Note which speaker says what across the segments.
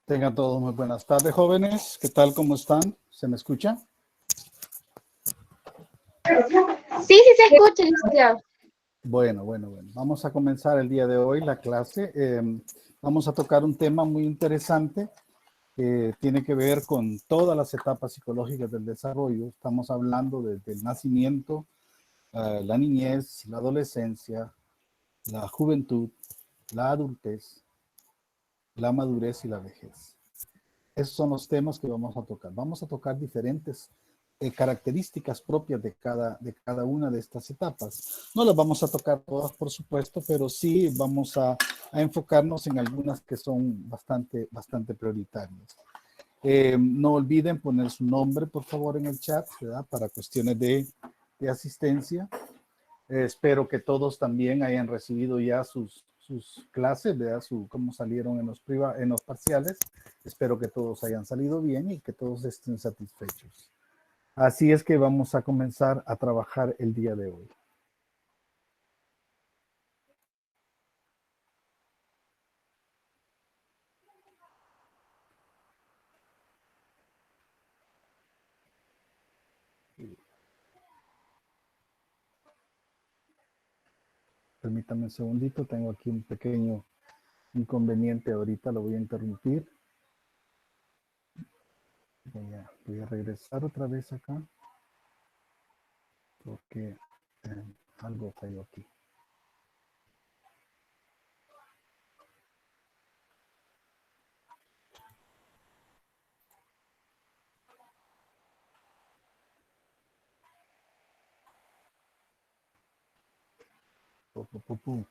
Speaker 1: Tengan todos muy buenas tardes, jóvenes. ¿Qué tal? ¿Cómo están? ¿Se me escucha?
Speaker 2: Sí, sí se escucha, licenciado.
Speaker 1: Bueno. Vamos a comenzar el día de hoy la clase. Vamos a tocar un tema muy interesante que tiene que ver con todas las etapas psicológicas del desarrollo. Estamos hablando desde el nacimiento, la niñez, la adolescencia, la juventud, la adultez, la madurez y la vejez. Esos son los temas que vamos a tocar. Vamos a tocar diferentes características propias de cada una de estas etapas. No las vamos a tocar todas, por supuesto, pero sí vamos a enfocarnos en algunas que son bastante prioritarias. No olviden poner su nombre, por favor, en el chat, ¿verdad? Para cuestiones de asistencia. Espero que todos también hayan recibido ya sus clases, ¿verdad? Cómo salieron en los parciales. Espero que todos hayan salido bien y que todos estén satisfechos. Así es que vamos a comenzar a trabajar el día de hoy. Permítanme un segundito, tengo aquí un pequeño inconveniente ahorita, lo voy a interrumpir. Voy a regresar otra vez acá porque algo falló aquí.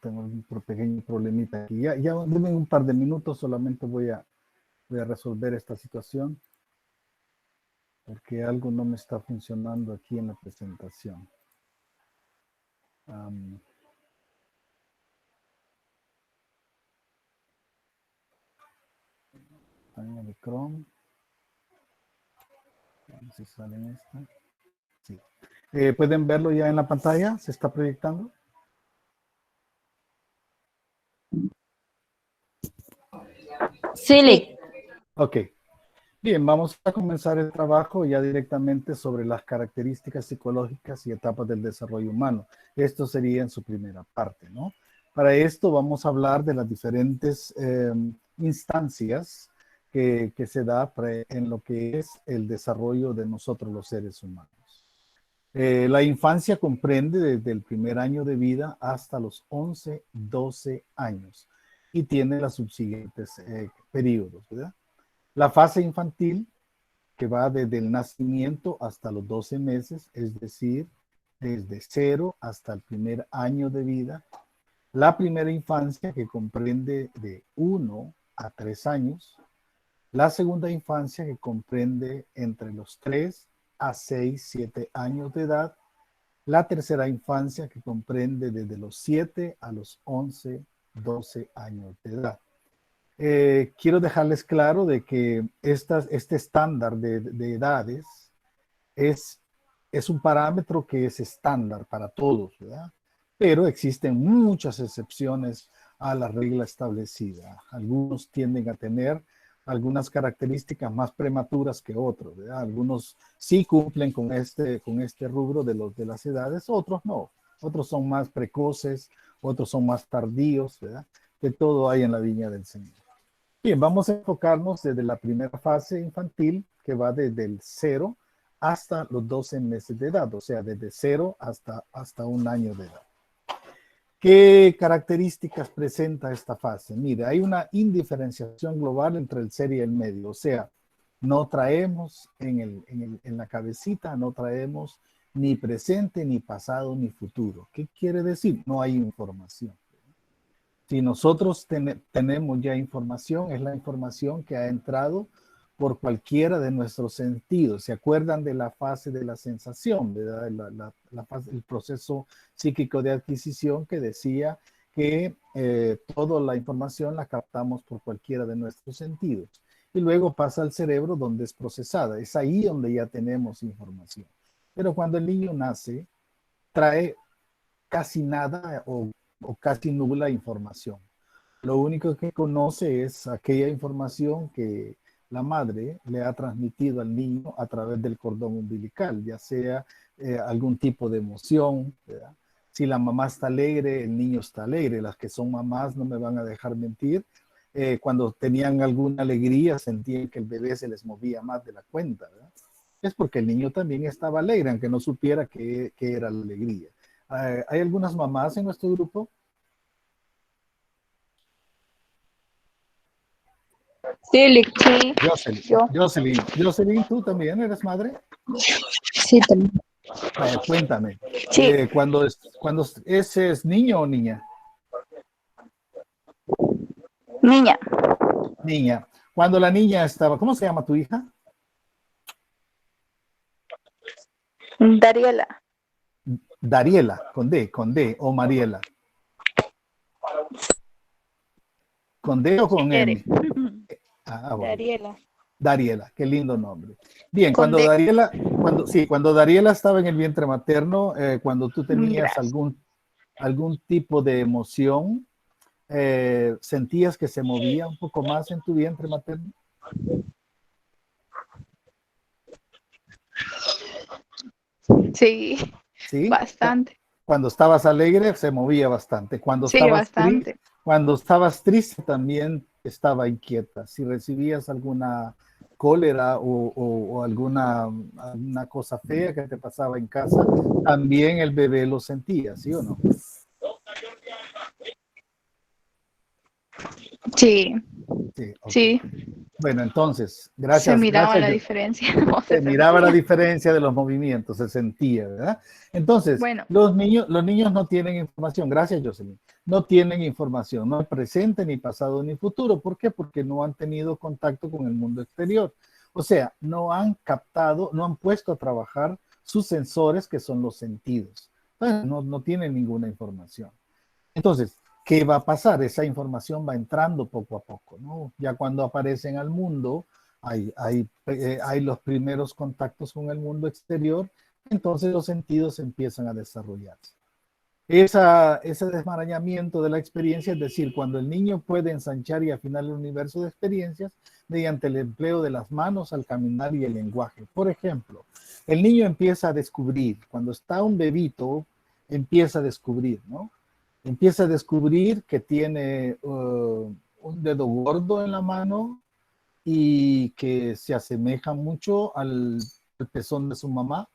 Speaker 1: Tengo un pequeño problemita aquí. Ya denme un par de minutos, solamente voy a resolver esta situación porque algo no me está funcionando aquí en la presentación. Página de Chrome. A ver si sale en esta. Sí. ¿Pueden verlo ya en la pantalla? ¿Se está proyectando?
Speaker 2: Sí,
Speaker 1: Ok. Bien, vamos a comenzar el trabajo ya directamente sobre las características psicológicas y etapas del desarrollo humano. Esto sería en su primera parte, ¿no? Para esto vamos a hablar de las diferentes instancias que se da en lo que es el desarrollo de nosotros los seres humanos. La infancia comprende desde el primer año de vida hasta los 11, 12 años y tiene los subsiguientes periodos, ¿verdad? La fase infantil, que va desde el nacimiento hasta los 12 meses, es decir, desde 0 hasta el primer año de vida. La primera infancia, que comprende de 1 a 3 años. La segunda infancia, que comprende entre los 3 a 6, 7 años de edad. La tercera infancia, que comprende desde los 7 a los 11, 12 años de edad. Quiero dejarles claro de que este estándar de edades es un parámetro que es estándar para todos, ¿verdad? Pero existen muchas excepciones a la regla establecida. Algunos tienden a tener algunas características más prematuras que otros, ¿verdad? Algunos sí cumplen con este rubro de las edades, otros no. Otros son más precoces, otros son más tardíos, ¿verdad? De todo hay en la viña del Señor. Bien, vamos a enfocarnos desde la primera fase infantil, que va desde el 0 hasta los 12 meses de edad, o sea, desde 0 hasta un año de edad. ¿Qué características presenta esta fase? Mire, hay una indiferenciación global entre el ser y el medio, o sea, no traemos en la cabecita, no traemos ni presente, ni pasado, ni futuro. ¿Qué quiere decir? No hay información. Si nosotros tenemos ya información, es la información que ha entrado por cualquiera de nuestros sentidos. ¿Se acuerdan de la fase de la sensación, ¿verdad? El proceso psíquico de adquisición que decía que toda la información la captamos por cualquiera de nuestros sentidos. Y luego pasa al cerebro donde es procesada. Es ahí donde ya tenemos información. Pero cuando el niño nace, trae casi nada o casi nula información. Lo único que conoce es aquella información que la madre le ha transmitido al niño a través del cordón umbilical, ya sea algún tipo de emoción, ¿verdad? Si la mamá está alegre, el niño está alegre. Las que son mamás no me van a dejar mentir. Cuando tenían alguna alegría, sentían que el bebé se les movía más de la cuenta, ¿verdad? Es porque el niño también estaba alegre, aunque no supiera qué era la alegría. ¿Hay algunas mamás en nuestro grupo?
Speaker 3: Sí, sí,
Speaker 1: Jocelyn,
Speaker 3: yo.
Speaker 1: Jocelyn, ¿tú también eres madre?
Speaker 3: Sí, también.
Speaker 1: Vaya, cuéntame.
Speaker 3: Sí,
Speaker 1: ¿Ese es niño o niña?
Speaker 3: niña.
Speaker 1: Niña. Cuando la niña estaba, ¿cómo se llama tu hija?
Speaker 3: Dariela.
Speaker 1: Dariela, con D, o Mariela. ¿Con D o con M? Ah, bueno.
Speaker 3: Dariela.
Speaker 1: Dariela, qué lindo nombre. Bien,
Speaker 3: Con D.
Speaker 1: cuando Dariela estaba en el vientre materno, cuando tú tenías
Speaker 3: Gracias.
Speaker 1: algún tipo de emoción, ¿sentías que se movía un poco más en tu vientre materno?
Speaker 3: Sí,
Speaker 1: Sí.
Speaker 3: bastante.
Speaker 1: Cuando estabas alegre se movía bastante.
Speaker 3: Sí, bastante.
Speaker 1: Cuando estabas triste también estaba inquieta. Si recibías alguna cólera o alguna cosa fea que te pasaba en casa, también el bebé lo sentía, ¿sí o no?
Speaker 3: Sí,
Speaker 1: Sí, ok.
Speaker 3: sí.
Speaker 1: Bueno, entonces,
Speaker 3: Se miraba
Speaker 1: gracias.
Speaker 3: la diferencia. O se
Speaker 1: Se miraba la
Speaker 3: sentía.
Speaker 1: diferencia de los movimientos, se sentía, ¿verdad? Entonces,
Speaker 3: Bueno,
Speaker 1: los niños no tienen información. Gracias, Jocelyn. No tienen información, no presente, ni pasado, ni futuro. ¿Por qué? Porque no han tenido contacto con el mundo exterior. O sea, no han captado, no han puesto a trabajar sus sensores, que son los sentidos. Entonces, no tienen ninguna información. Entonces, ¿qué va a pasar? Esa información va entrando poco a poco, ¿no? Ya cuando aparecen al mundo, hay los primeros contactos con el mundo exterior, entonces los sentidos empiezan a desarrollarse. Ese desmarañamiento de la experiencia, es decir, cuando el niño puede ensanchar y afinar el universo de experiencias mediante el empleo de las manos al caminar y el lenguaje. Por ejemplo, el niño empieza a descubrir, cuando está un bebito, empieza a descubrir, ¿no? Empieza a descubrir que tiene un dedo gordo en la mano y que se asemeja mucho al pezón de su mamá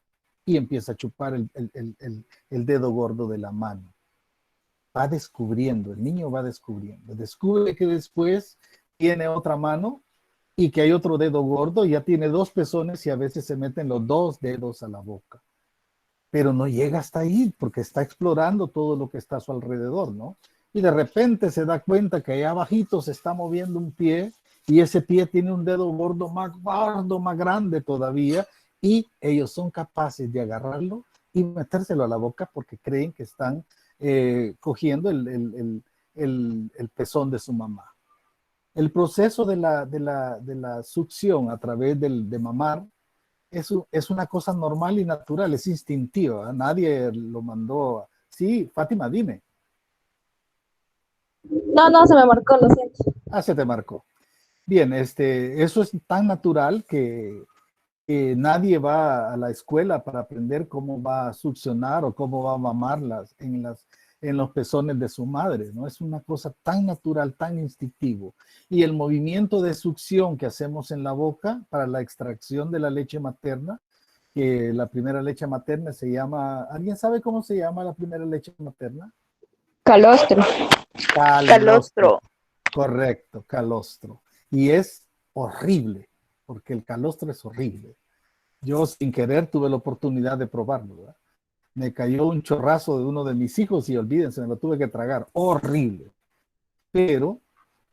Speaker 1: y empieza a chupar el dedo gordo de la mano. Va descubriendo, el niño va descubriendo. Descubre que después tiene otra mano y que hay otro dedo gordo y ya tiene dos pezones y a veces se meten los dos dedos a la boca. Pero no llega hasta ahí porque está explorando todo lo que está a su alrededor, ¿no? Y de repente se da cuenta que allá abajito se está moviendo un pie y ese pie tiene un dedo gordo, más grande todavía, y ellos son capaces de agarrarlo y metérselo a la boca porque creen que están cogiendo el pezón de su mamá. El proceso de la succión a través de mamar es una cosa normal y natural, es instintiva, ¿eh? Nadie lo mandó. Sí, Fátima, dime.
Speaker 4: No, no, se me marcó, lo siento.
Speaker 1: Ah, se te marcó. Bien, eso es tan natural que nadie va a la escuela para aprender cómo va a succionar o cómo va a mamar en los pezones de su madre, ¿no? Es una cosa tan natural, tan instintivo. Y el movimiento de succión que hacemos en la boca para la extracción de la leche materna, que la primera leche materna se llama, ¿alguien sabe cómo se llama la primera leche materna?
Speaker 3: calostro.
Speaker 1: Calostro.
Speaker 3: Calostro.
Speaker 1: Correcto, calostro. Y es horrible, porque el calostro es horrible. Yo sin querer tuve la oportunidad de probarlo, ¿verdad? Me cayó un chorrazo de uno de mis hijos y olvídense, me lo tuve que tragar. Horrible. Pero,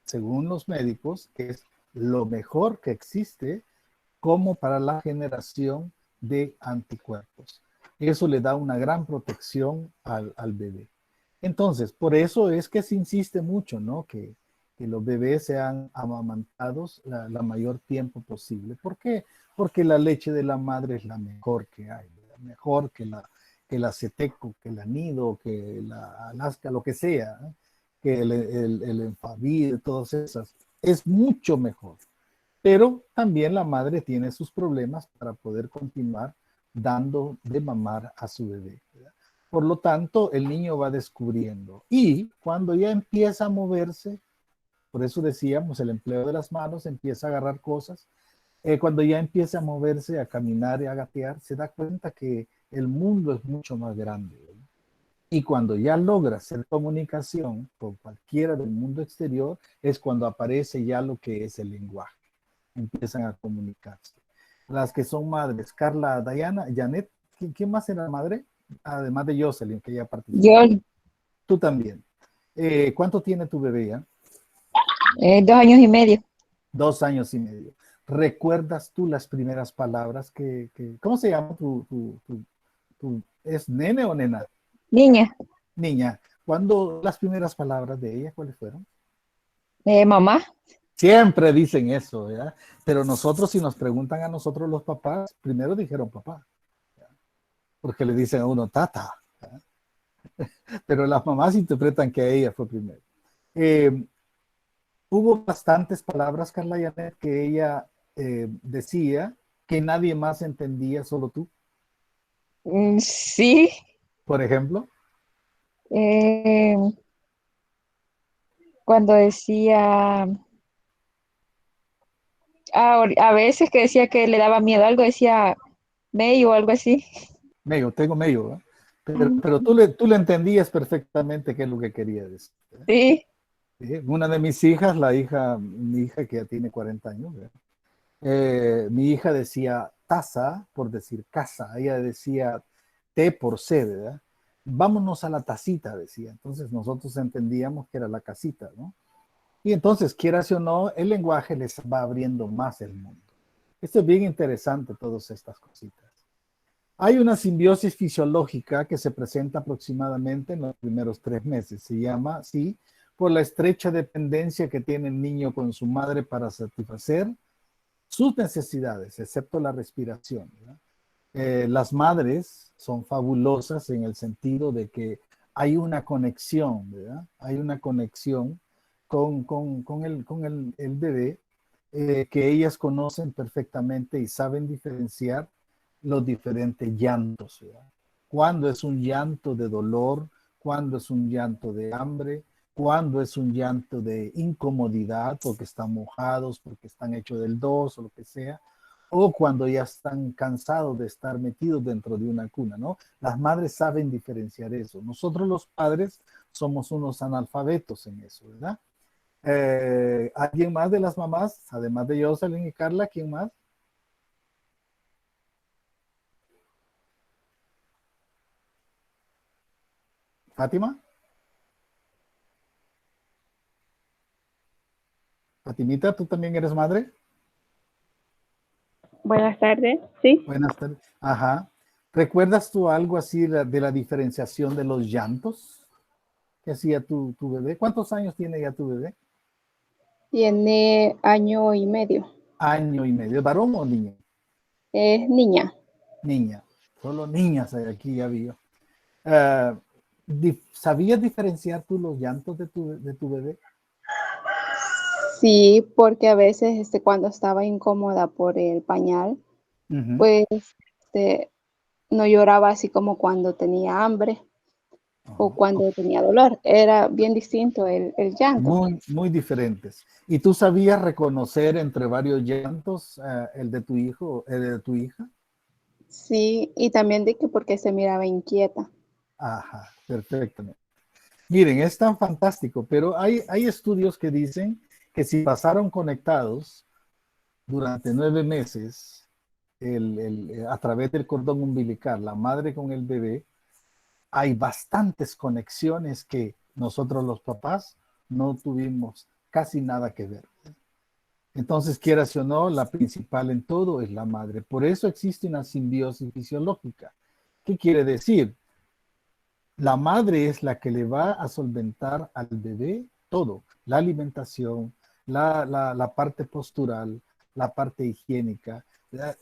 Speaker 1: según los médicos, es lo mejor que existe como para la generación de anticuerpos. Eso le da una gran protección al bebé. Entonces, por eso es que se insiste mucho, ¿no? Que los bebés sean amamantados la mayor tiempo posible. ¿Por qué? Porque la leche de la madre es la mejor que hay, ¿verdad? Mejor que la Ceteco, que la Nido, que la Alaska, lo que sea, ¿eh? que el Enfavir, todas esas. Es mucho mejor. Pero también la madre tiene sus problemas para poder continuar dando de mamar a su bebé, ¿verdad? Por lo tanto, el niño va descubriendo. Y cuando ya empieza a moverse, por eso decíamos, el empleo de las manos, empieza a agarrar cosas. Cuando ya empieza a moverse, a caminar y a gatear, se da cuenta que el mundo es mucho más grande, ¿verdad? Y cuando ya logra hacer comunicación con cualquiera del mundo exterior, es cuando aparece ya lo que es el lenguaje. Empiezan a comunicarse. Las que son madres, Carla, Diana, Janet, ¿quién más era madre? Además de Jocelyn, que ya
Speaker 3: Yo,
Speaker 1: participó. Tú también. ¿Cuánto tiene tu bebé ya?
Speaker 3: 2 años y medio.
Speaker 1: 2 años y medio. ¿Recuerdas tú las primeras palabras ¿cómo se llama ¿es nene o nena?
Speaker 3: Niña,
Speaker 1: Niña. ¿Cuándo las primeras palabras de ella, cuáles fueron?
Speaker 3: mamá.
Speaker 1: Siempre dicen eso, ¿verdad? Pero nosotros, si nos preguntan a nosotros los papás, primero dijeron papá, ¿verdad? Porque le dicen a uno tata, ¿verdad? Pero las mamás interpretan que a ella fue primero. Eh, Hubo bastantes palabras, Carla Janet, que ella decía que nadie más entendía, solo tú,
Speaker 3: Sí.
Speaker 1: por ejemplo.
Speaker 3: eh, Cuando decía, a veces que decía que le daba miedo algo, decía May o algo así.
Speaker 1: Medio, tengo medio, ¿verdad?
Speaker 3: Mm,
Speaker 1: Pero tú le entendías perfectamente qué es lo que quería decir, ¿verdad?
Speaker 3: sí.
Speaker 1: ¿Sí? Una de mis hijas, mi hija que ya tiene 40 años, ¿verdad? Mi hija decía taza por decir casa, ella decía T por C, ¿verdad? Vámonos a la tacita, decía. Entonces nosotros entendíamos que era la casita, ¿no? Y entonces, quieras o no, el lenguaje les va abriendo más el mundo. Esto es bien interesante, todas estas cositas. Hay una simbiosis fisiológica que se presenta aproximadamente en los primeros 3 meses. Se llama así por la estrecha dependencia que tiene el niño con su madre para satisfacer sus necesidades, excepto la respiración, ¿verdad? Las madres son fabulosas en el sentido de que hay una conexión, ¿verdad? Hay una conexión con el bebé, que ellas conocen perfectamente y saben diferenciar los diferentes llantos, ¿verdad? Cuando es un llanto de dolor, cuando es un llanto de hambre, cuando es un llanto de incomodidad porque están mojados, porque están hechos del dos o lo que sea, o cuando ya están cansados de estar metidos dentro de una cuna, ¿no? Las madres saben diferenciar eso. Nosotros los padres somos unos analfabetos en eso, ¿verdad? ¿Alguien más de las mamás, además de Jocelyn y Carla, quién más? ¿Fátima? Fatimita, ¿tú también eres madre?
Speaker 5: Buenas tardes, sí.
Speaker 1: Buenas tardes. Ajá. ¿Recuerdas tú algo así de la diferenciación de los llantos que hacía tu bebé? ¿Cuántos años tiene ya tu bebé?
Speaker 5: Tiene 1 año y medio.
Speaker 1: Año y medio. ¿Es varón o niña?
Speaker 5: Es niña.
Speaker 1: Niña. Solo niñas hay aquí, ya vi yo. ¿Sabías diferenciar tú los llantos de tu bebé?
Speaker 5: Sí, porque a veces cuando estaba incómoda por el pañal,
Speaker 1: Ujú.
Speaker 5: pues este, no lloraba así como cuando tenía hambre o
Speaker 1: Ajá.
Speaker 5: cuando tenía dolor. Era bien distinto el llanto.
Speaker 1: Muy, muy diferentes. ¿Y tú sabías reconocer entre varios llantos el de tu hijo, el de tu hija?
Speaker 5: Sí, y también de que porque se miraba inquieta.
Speaker 1: Ajá, perfectamente. Miren, es tan fantástico, pero hay estudios que dicen que si pasaron conectados durante 9 meses a través del cordón umbilical, la madre con el bebé, hay bastantes conexiones que nosotros los papás no tuvimos casi nada que ver. Entonces, quieras o no, la principal en todo es la madre. Por eso existe una simbiosis fisiológica. ¿Qué quiere decir? La madre es la que le va a solventar al bebé todo, la alimentación, la parte postural, la parte higiénica.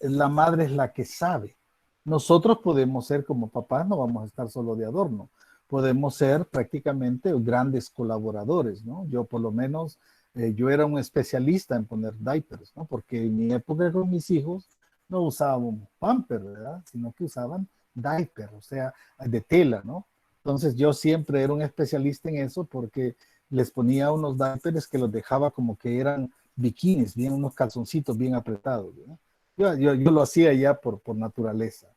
Speaker 1: La madre es la que sabe. Nosotros podemos ser como papás, no vamos a estar solo de adorno. podemos ser prácticamente grandes colaboradores, ¿no? Yo por lo menos, yo era un especialista en poner diapers, ¿no? Porque en mi época con mis hijos no usaban pamper, ¿verdad? Sino que usaban diaper, o sea, de tela, ¿no? Entonces yo siempre era un especialista en eso porque les ponía unos diapers que los dejaba como que eran bikinis, bien unos calzoncitos bien apretados, ¿verdad? Yo lo hacía ya por naturaleza.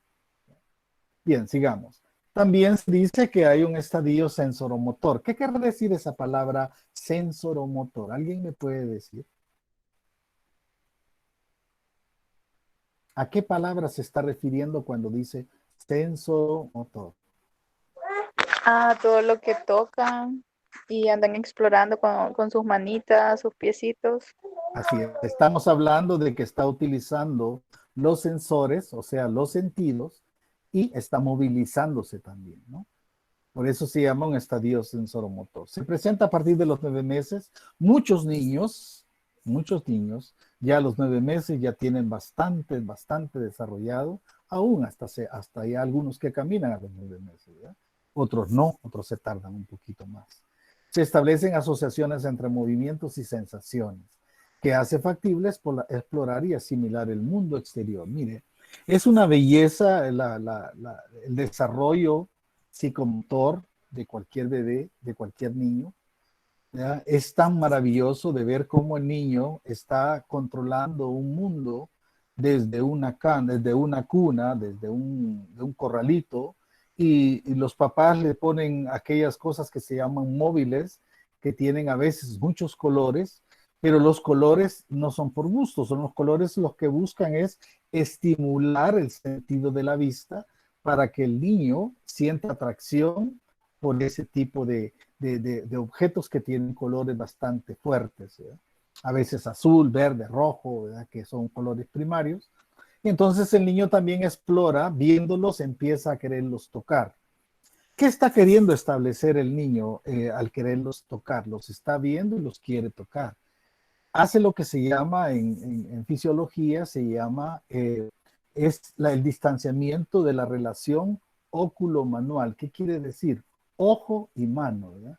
Speaker 1: Bien, sigamos. También se dice que hay un estadio sensoromotor. ¿Qué quiere decir esa palabra sensoromotor? ¿Alguien me puede decir? ¿A qué palabra se está refiriendo cuando dice sensoromotor?
Speaker 6: Ah, todo lo que tocan y andan explorando con sus manitas, sus piecitos.
Speaker 1: Así es. Estamos hablando de que está utilizando los sensores, o sea, los sentidos, y está movilizándose también, ¿no? Por eso se llama un estadio sensoromotor. Se presenta a partir de los 9 meses. Muchos niños, ya a los 9 meses ya tienen bastante desarrollado, aún hasta hay algunos que caminan a los 9 meses, ¿verdad? Otros no, otros se tardan un poquito más. Se establecen asociaciones entre movimientos y sensaciones que hace factible explorar y asimilar el mundo exterior. Mire, es una belleza el desarrollo psicomotor de cualquier bebé, de cualquier niño. ¿Ya? Es tan maravilloso de ver cómo el niño está controlando un mundo desde una cuna, desde un corralito, y los papás le ponen aquellas cosas que se llaman móviles, que tienen a veces muchos colores, pero los colores no son por gusto, son los colores los que buscan es estimular el sentido de la vista para que el niño sienta atracción por ese tipo de objetos que tienen colores bastante fuertes, ¿verdad? A veces azul, verde, rojo, ¿verdad? Que son colores primarios. Y entonces el niño también explora, viéndolos, empieza a quererlos tocar. ¿Qué está queriendo establecer el niño al quererlos tocar? Los está viendo y los quiere tocar. Hace lo que se llama en fisiología, se llama el distanciamiento de la relación óculo-manual. ¿Qué quiere decir? Ojo y mano, ¿verdad?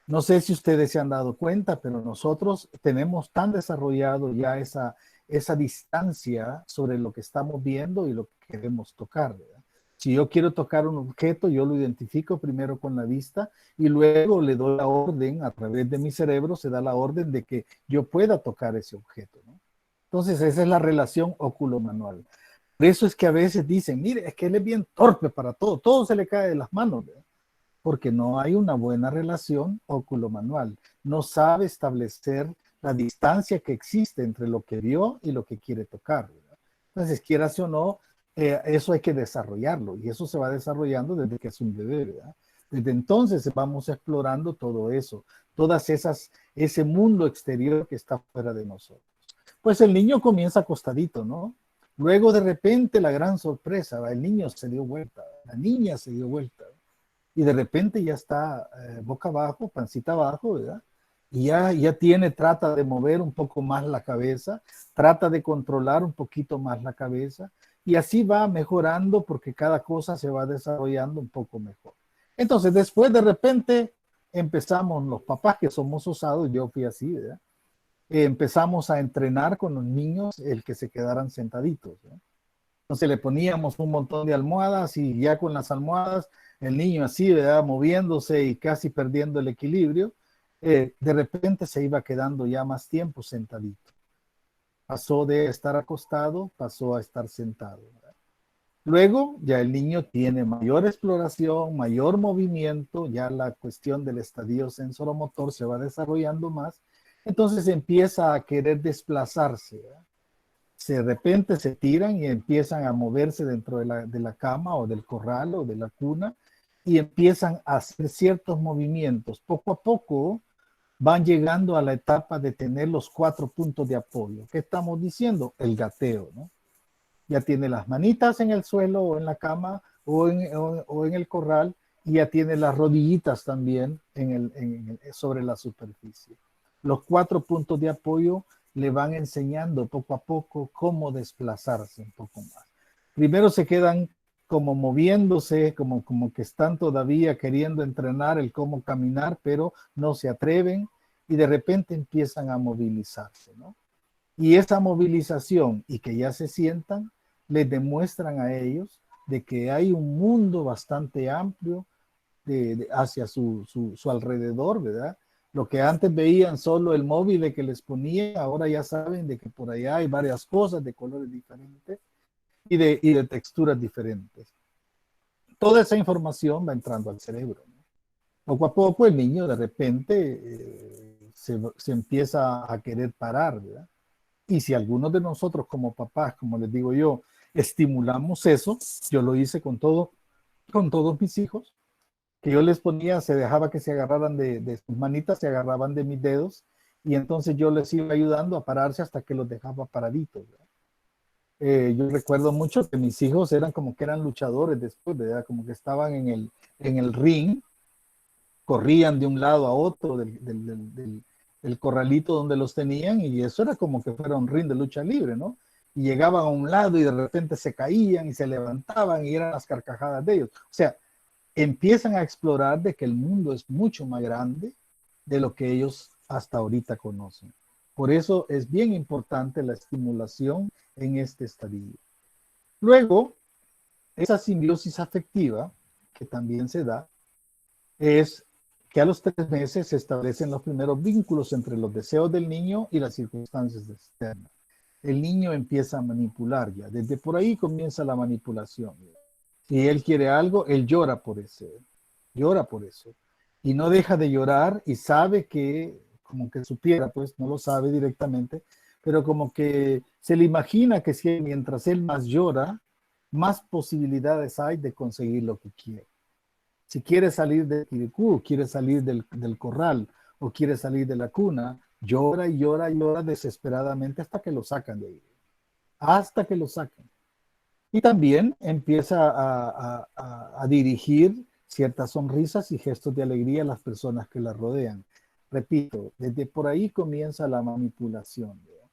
Speaker 1: No sé si ustedes se han dado cuenta, pero nosotros tenemos tan desarrollado ya esa distancia sobre lo que estamos viendo y lo que queremos tocar, ¿verdad? Si yo quiero tocar un objeto, yo lo identifico primero con la vista y luego le doy la orden, a través de mi cerebro se da la orden de que yo pueda tocar ese objeto, ¿no? Entonces esa es la relación óculo-manual. Por eso es que a veces dicen, mire, es que él es bien torpe para todo se le cae de las manos, ¿verdad? Porque no hay una buena relación óculo-manual. No sabe establecer la distancia que existe entre lo que vio y lo que quiere tocar, ¿verdad? Entonces, quieras o no, eso hay que desarrollarlo y eso se va desarrollando desde que es un bebé, ¿verdad? Desde entonces vamos explorando todo eso, ese mundo exterior que está fuera de nosotros. Pues el niño comienza acostadito, ¿no? Luego de repente la gran sorpresa, el niño se dio vuelta, la niña se dio vuelta y de repente ya está boca abajo, pancita abajo, ¿verdad? Y trata de mover un poco más la cabeza, trata de controlar un poquito más la cabeza y así va mejorando porque cada cosa se va desarrollando un poco mejor. Entonces después de repente empezamos los papás que somos osados, yo fui así, ¿verdad? Empezamos a entrenar con los niños el que se quedaran sentaditos, ¿verdad? Entonces le poníamos un montón de almohadas y ya con las almohadas, el niño así, ¿verdad? Moviéndose y casi perdiendo el equilibrio, de repente se iba quedando ya más tiempo sentadito. Pasó de estar acostado, pasó a estar sentado, ¿verdad? Luego ya el niño tiene mayor exploración, mayor movimiento, ya la cuestión del estadio sensoromotor se va desarrollando más, entonces empieza a querer desplazarse, ¿verdad? De repente se tiran y empiezan a moverse dentro de la cama o del corral o de la cuna y empiezan a hacer ciertos movimientos. Poco a poco van llegando a la etapa de tener los 4 puntos de apoyo. ¿Qué estamos diciendo? El gateo, ¿no? Ya tiene las manitas en el suelo o en la cama o en el corral y ya tiene las rodillitas también sobre la superficie. Los 4 puntos de apoyo le van enseñando poco a poco cómo desplazarse un poco más. Primero se quedan como moviéndose, como que están todavía queriendo entrenar el cómo caminar, pero no se atreven y de repente empiezan a movilizarse, ¿no? Y esa movilización y que ya se sientan, les demuestran a ellos de que hay un mundo bastante amplio hacia su alrededor, ¿verdad? Lo que antes veían solo el móvil que les ponía, ahora ya saben de que por allá hay varias cosas de colores diferentes y de texturas diferentes. Toda esa información va entrando al cerebro, ¿no? Poco a poco el niño de repente se empieza a querer parar, ¿verdad? Y si algunos de nosotros como papás, como les digo yo, estimulamos eso, yo lo hice con todos mis hijos, que yo les ponía, se dejaba que se agarraran de sus manitas, se agarraban de mis dedos, y entonces yo les iba ayudando a pararse hasta que los dejaba paraditos, ¿verdad? Yo recuerdo mucho que mis hijos eran como que eran luchadores después, ¿verdad? Como que estaban en el ring, corrían de un lado a otro del corralito donde los tenían, y eso era como que fuera un ring de lucha libre, ¿no? Y llegaban a un lado y de repente se caían y se levantaban y eran las carcajadas de ellos. O sea, empiezan a explorar de que el mundo es mucho más grande de lo que ellos hasta ahorita conocen. Por eso es bien importante la estimulación en este estadio. Luego, esa simbiosis afectiva, que también se da, es que a los 3 meses se establecen los primeros vínculos entre los deseos del niño y las circunstancias externas. El niño empieza a manipular ya, desde por ahí comienza la manipulación. Si él quiere algo, él llora por eso. Y no deja de llorar y sabe que, como que supiera, pues no lo sabe directamente, pero como que se le imagina que si mientras él más llora, más posibilidades hay de conseguir lo que quiere. Si quiere salir del quiricú, quiere salir del corral o quiere salir de la cuna, llora y llora y llora desesperadamente hasta que lo sacan de ahí. Hasta que lo sacan. Y también empieza a dirigir ciertas sonrisas y gestos de alegría a las personas que la rodean. Repito, desde por ahí comienza la manipulación, ¿verdad?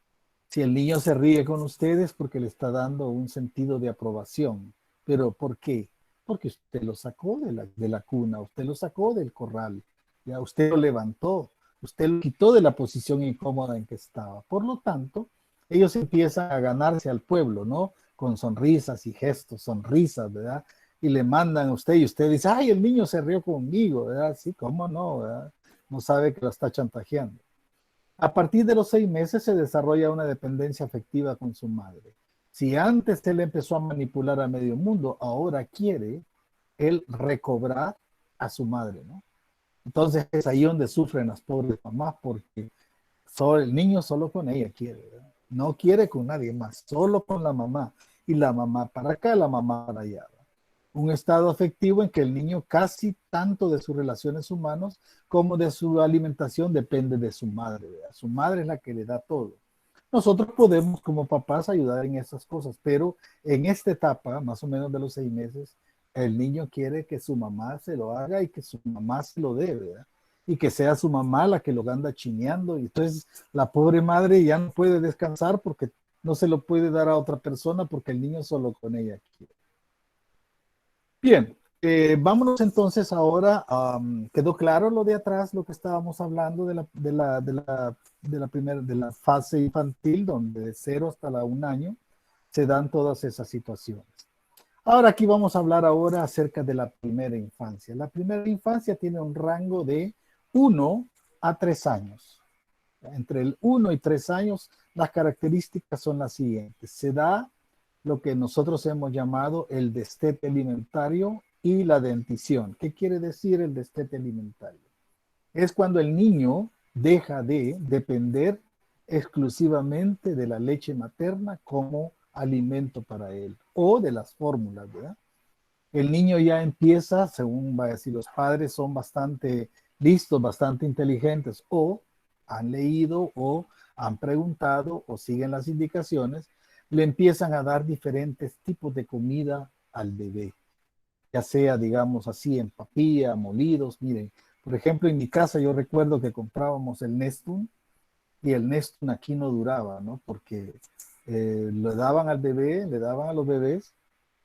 Speaker 1: Si el niño se ríe con ustedes porque le está dando un sentido de aprobación. ¿Pero por qué? Porque usted lo sacó de la cuna, usted lo sacó del corral, ya usted lo levantó, usted lo quitó de la posición incómoda en que estaba. Por lo tanto, ellos empiezan a ganarse al pueblo, ¿no? Con sonrisas y gestos, sonrisas, ¿verdad? Y le mandan a usted y usted dice, ay, el niño se rió conmigo, ¿verdad? Sí, ¿cómo no? ¿Verdad? No sabe que lo está chantajeando. A partir de los 6 meses se desarrolla una dependencia afectiva con su madre. Si antes él empezó a manipular a medio mundo, ahora quiere él recobrar a su madre, ¿no? Entonces es ahí donde sufren las pobres mamás porque el niño solo con ella quiere, ¿verdad? No quiere con nadie más, solo con la mamá. Y la mamá para acá, la mamá para allá, ¿verdad? Un estado afectivo en que el niño casi tanto de sus relaciones humanas como de su alimentación depende de su madre, ¿verdad? Su madre es la que le da todo. Nosotros podemos como papás ayudar en esas cosas, pero en esta etapa, más o menos de los 6 meses, el niño quiere que su mamá se lo haga y que su mamá se lo dé, ¿verdad? Y que sea su mamá la que lo anda chineando. Y entonces la pobre madre ya no puede descansar porque no se lo puede dar a otra persona porque el niño solo con ella quiere. Bien, vámonos entonces ahora. ¿Quedó claro lo de atrás, lo que estábamos hablando de la fase infantil, donde de 0 hasta 1 año se dan todas esas situaciones? Ahora aquí vamos a hablar ahora acerca de la primera infancia. La primera infancia tiene un rango de 1 a 3 años. Entre el 1 y 3 años, las características son las siguientes. Se da lo que nosotros hemos llamado el destete alimentario y la dentición. ¿Qué quiere decir el destete alimentario? Es cuando el niño deja de depender exclusivamente de la leche materna como alimento para él o de las fórmulas, ¿verdad? El niño ya empieza, según va a decir los padres, son bastante listos, bastante inteligentes o han leído o han preguntado o siguen las indicaciones, le empiezan a dar diferentes tipos de comida al bebé, ya sea, digamos así, en papilla, molidos. Miren, por ejemplo, en mi casa yo recuerdo que comprábamos el Nestum y el Nestum aquí no duraba, ¿no? Porque le daban al bebé, le daban a los bebés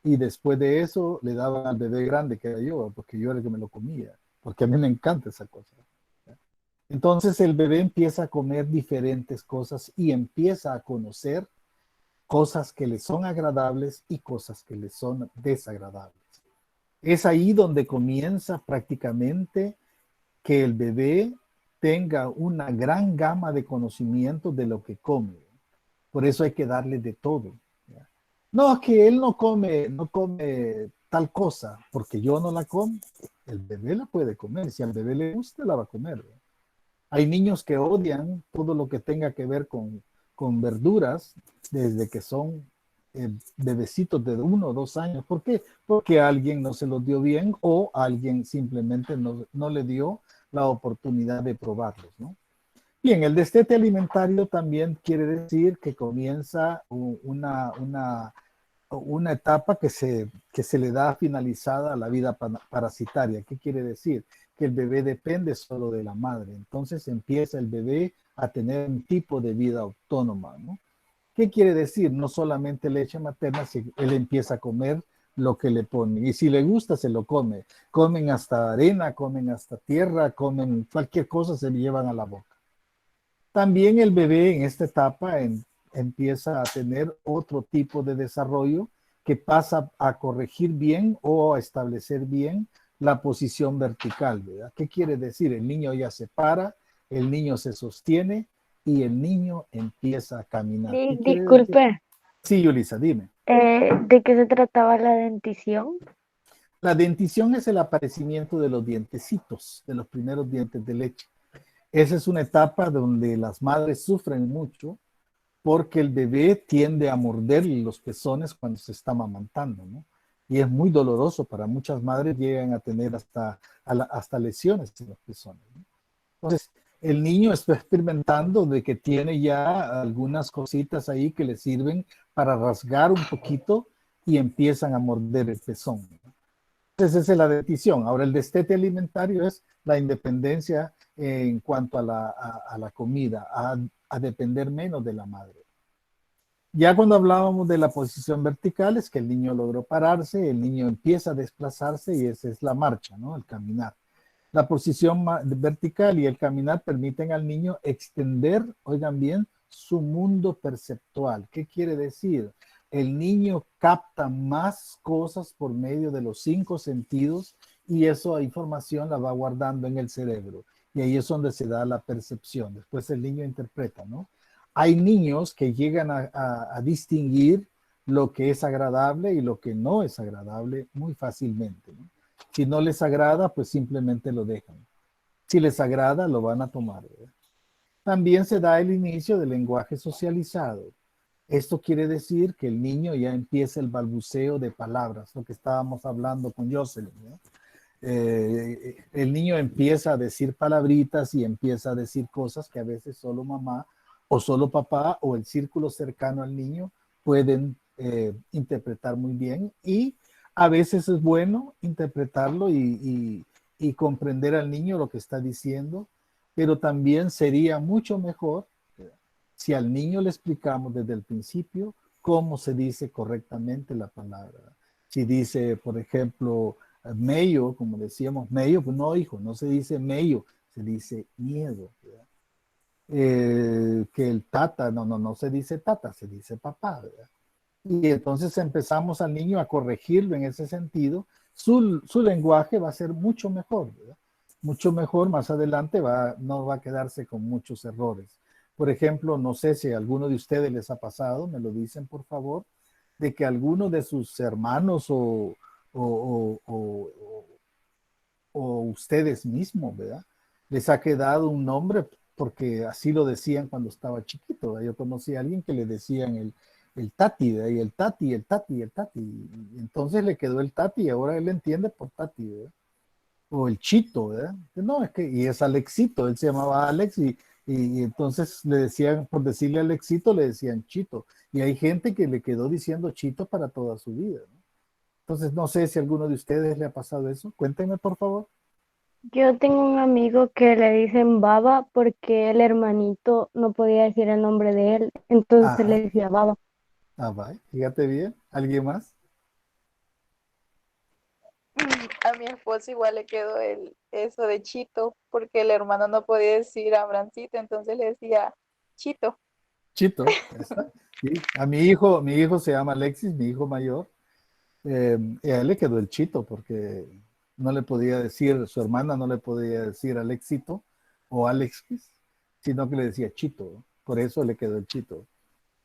Speaker 1: y después de eso le daban al bebé grande, que era yo, porque yo era el que me lo comía, porque a mí me encanta esa cosa. Entonces el bebé empieza a comer diferentes cosas y empieza a conocer cosas que le son agradables y cosas que le son desagradables. Es ahí donde comienza prácticamente que el bebé tenga una gran gama de conocimientos de lo que come. Por eso hay que darle de todo. ¿Ya? No, es que él no come tal cosa, porque yo no la como. El bebé la puede comer. Si al bebé le gusta, la va a comer. ¿Ya? Hay niños que odian todo lo que tenga que ver con verduras desde que son bebecitos de 1 o 2 años. ¿Por qué? Porque alguien no se los dio bien o alguien simplemente no le dio la oportunidad de probarlos, ¿no? Bien, el destete alimentario también quiere decir que comienza una etapa que se le da finalizada a la vida parasitaria. ¿Qué quiere decir? Que el bebé depende solo de la madre. Entonces empieza el bebé a tener un tipo de vida autónoma, ¿no? ¿Qué quiere decir? No solamente leche materna, si él empieza a comer lo que le ponen. Y si le gusta, se lo come. Comen hasta arena, comen hasta tierra, comen cualquier cosa, se le llevan a la boca. También el bebé en esta etapa empieza a tener otro tipo de desarrollo que pasa a corregir bien o a establecer bien la posición vertical, ¿verdad? ¿Qué quiere decir? El niño ya se para, el niño se sostiene y el niño empieza a caminar. ¿Qué quiere decir?
Speaker 7: Disculpe,
Speaker 1: Sí, Yulisa, dime.
Speaker 7: ¿de qué se trataba la dentición?
Speaker 1: La dentición es el aparecimiento de los dientecitos, de los primeros dientes de leche. Esa es una etapa donde las madres sufren mucho porque el bebé tiende a morder los pezones cuando se está amamantando, ¿no? Y es muy doloroso para muchas madres, llegan a tener hasta lesiones en los pezones, ¿no? Entonces, el niño está experimentando de que tiene ya algunas cositas ahí que le sirven para rasgar un poquito y empiezan a morder el pezón, ¿no? Entonces, esa es la dentición. Ahora, el destete alimentario es la independencia en cuanto a la comida, a depender menos de la madre. Ya cuando hablábamos de la posición vertical, es que el niño logró pararse, el niño empieza a desplazarse y esa es la marcha, ¿no? El caminar. La posición vertical y el caminar permiten al niño extender, oigan bien, su mundo perceptual. ¿Qué quiere decir? El niño capta más cosas por medio de los 5 sentidos y esa información la va guardando en el cerebro. Y ahí es donde se da la percepción. Después el niño interpreta, ¿no? Hay niños que llegan a distinguir lo que es agradable y lo que no es agradable muy fácilmente, ¿no? Si no les agrada, pues simplemente lo dejan. Si les agrada, lo van a tomar, ¿verdad? También se da el inicio del lenguaje socializado. Esto quiere decir que el niño ya empieza el balbuceo de palabras, lo que estábamos hablando con Jocelyn, ¿no? El niño empieza a decir palabritas y empieza a decir cosas que a veces solo mamá o solo papá o el círculo cercano al niño pueden interpretar muy bien y a veces es bueno interpretarlo y comprender al niño lo que está diciendo, pero también sería mucho mejor si al niño le explicamos desde el principio cómo se dice correctamente la palabra. Si dice, por ejemplo, mello, como decíamos, mello, pues no, hijo, no se dice mello, se dice miedo, ¿verdad? Que el tata, no se dice tata, se dice papá, ¿verdad? Y entonces empezamos al niño a corregirlo en ese sentido, su lenguaje va a ser mucho mejor, ¿verdad? Mucho mejor, más adelante no va a quedarse con muchos errores. Por ejemplo, no sé si a alguno de ustedes les ha pasado, me lo dicen por favor, de que alguno de sus hermanos o, o, o ustedes mismos, ¿verdad? Les ha quedado un nombre porque así lo decían cuando estaba chiquito, ¿verdad? Yo conocí a alguien que le decían el tati, ¿verdad? Y el tati, el tati, el tati. Y entonces le quedó el tati y ahora él entiende por tati, ¿verdad? O el chito, ¿verdad? No, es que, y es Alexito, él se llamaba Alex y entonces le decían, por decirle Alexito, le decían chito. Y hay gente que le quedó diciendo chito para toda su vida, ¿no? Entonces, no sé si a alguno de ustedes le ha pasado eso. Cuéntenme, por favor.
Speaker 7: Yo tengo un amigo que le dicen Baba porque el hermanito no podía decir el nombre de él, entonces
Speaker 1: Ajá.
Speaker 7: le decía Baba.
Speaker 1: Ah, vaya, fíjate bien. ¿Alguien más?
Speaker 6: A mi esposo igual le quedó eso de Chito, porque el hermano no podía decir Abrancito, entonces le decía Chito.
Speaker 1: Chito, ya está. Sí. A mi hijo se llama Alexis, mi hijo mayor. Y a él le quedó el Chito porque no le podía decir, su hermana no le podía decir Alexito o Alexis, sino que le decía Chito. Por eso le quedó el Chito.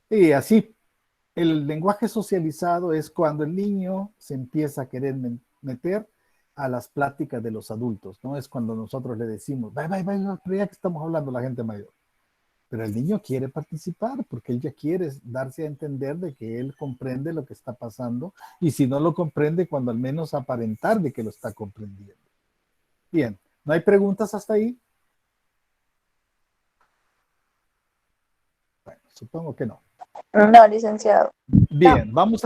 Speaker 1: Y así, el lenguaje socializado es cuando el niño se empieza a querer meter a las pláticas de los adultos, ¿no? Es cuando nosotros le decimos, vaya, vaya, vaya, pero ya que estamos hablando la gente mayor. Pero el niño quiere participar porque él ya quiere darse a entender de que él comprende lo que está pasando y si no lo comprende, cuando al menos aparentar de que lo está comprendiendo. Bien, ¿no hay preguntas hasta ahí? Bueno, supongo que no.
Speaker 6: No, licenciado.
Speaker 1: Bien, vamos